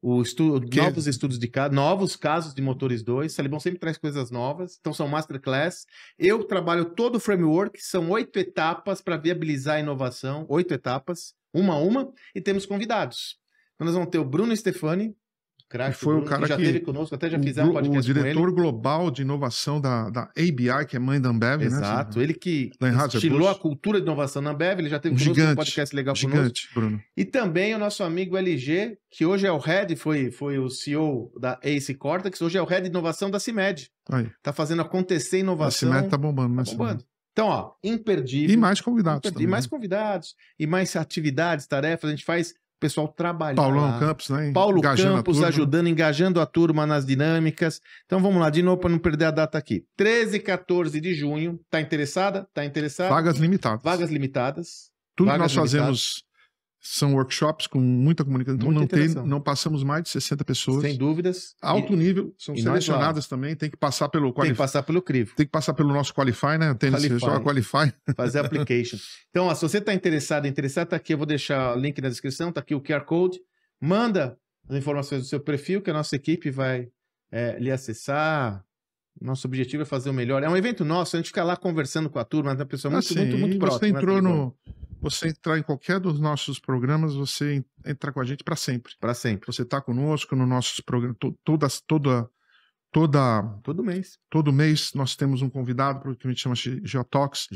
novos estudos de caso, novos casos de motores 2. Salibão sempre traz coisas novas. Então, são Masterclass. Eu trabalho todo o framework, são 8 etapas para viabilizar a inovação. 8 etapas, uma a uma. E temos convidados. Então, nós vamos ter o Bruno Stefani, que foi o cara que já esteve conosco, até já fizemos podcast com ele. O diretor global de inovação da ABI, que é mãe da Ambev, Exato, né? ele que estilou a cultura de inovação na Ambev, ele já teve conosco um podcast legal conosco. Bruno. E também o nosso amigo LG, que hoje é o head, foi o CEO da Ace Cortex, hoje é o head de inovação da CIMED. Aí. Tá fazendo acontecer inovação. A CIMED tá bombando, né? Tá bombando. Então, ó, imperdível. E mais convidados também. E mais convidados. E mais atividades, tarefas, a gente faz o pessoal trabalhar. Paulão Campos, né? Paulo Campos ajudando, engajando a turma nas dinâmicas. Então vamos lá, de novo, para não perder a data aqui. 13 e 14 de junho. Tá interessada? Tá interessado? Vagas limitadas. Vagas limitadas. Tudo que nós fazemos são workshops com muita comunicação. Então não passamos mais de 60 pessoas. Sem dúvidas. Alto nível. São selecionadas também. Tem que passar pelo Tem que passar pelo crivo. Tem que passar pelo nosso Qualify, né? Qualify. Fazer application. Então, ó, se você está interessado, tá aqui. Eu vou deixar o link na descrição. Tá aqui o QR Code. Manda as informações do seu perfil que a nossa equipe vai lhe acessar. Nosso objetivo é fazer o melhor. É um evento nosso, a gente fica lá conversando com a turma, é uma pessoa muito próxima. Você entrar em qualquer dos nossos programas, você entra com a gente para sempre. Para sempre. Você está conosco no nossos programas, todo mês nós temos um convidado para o que a gente chama de Geotalks.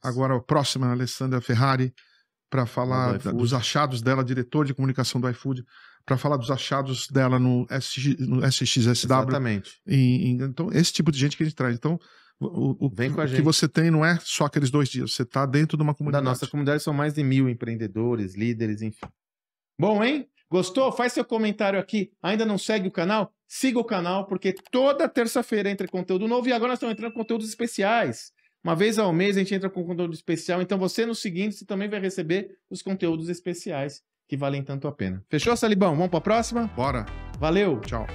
Agora a próxima é a Alessandra Ferrari, para falar dos achados dela, diretor de comunicação do iFood, para falar dos achados dela no SXSW. Exatamente. Então, esse tipo de gente que a gente traz. Então, Vem com a gente. que você tem não é só aqueles 2 dias, você está dentro de uma comunidade. Da nossa comunidade são mais de 1000 empreendedores, líderes, enfim. Bom, hein? Gostou? Faz seu comentário aqui. Ainda não segue o canal? Siga o canal, porque toda terça-feira entra conteúdo novo e agora nós estamos entrando com conteúdos especiais. Uma vez ao mês a gente entra com conteúdo especial, então você no seguinte, você também vai receber os conteúdos especiais que valem tanto a pena. Fechou, Salibão? Vamos para a próxima? Bora. Valeu. Tchau.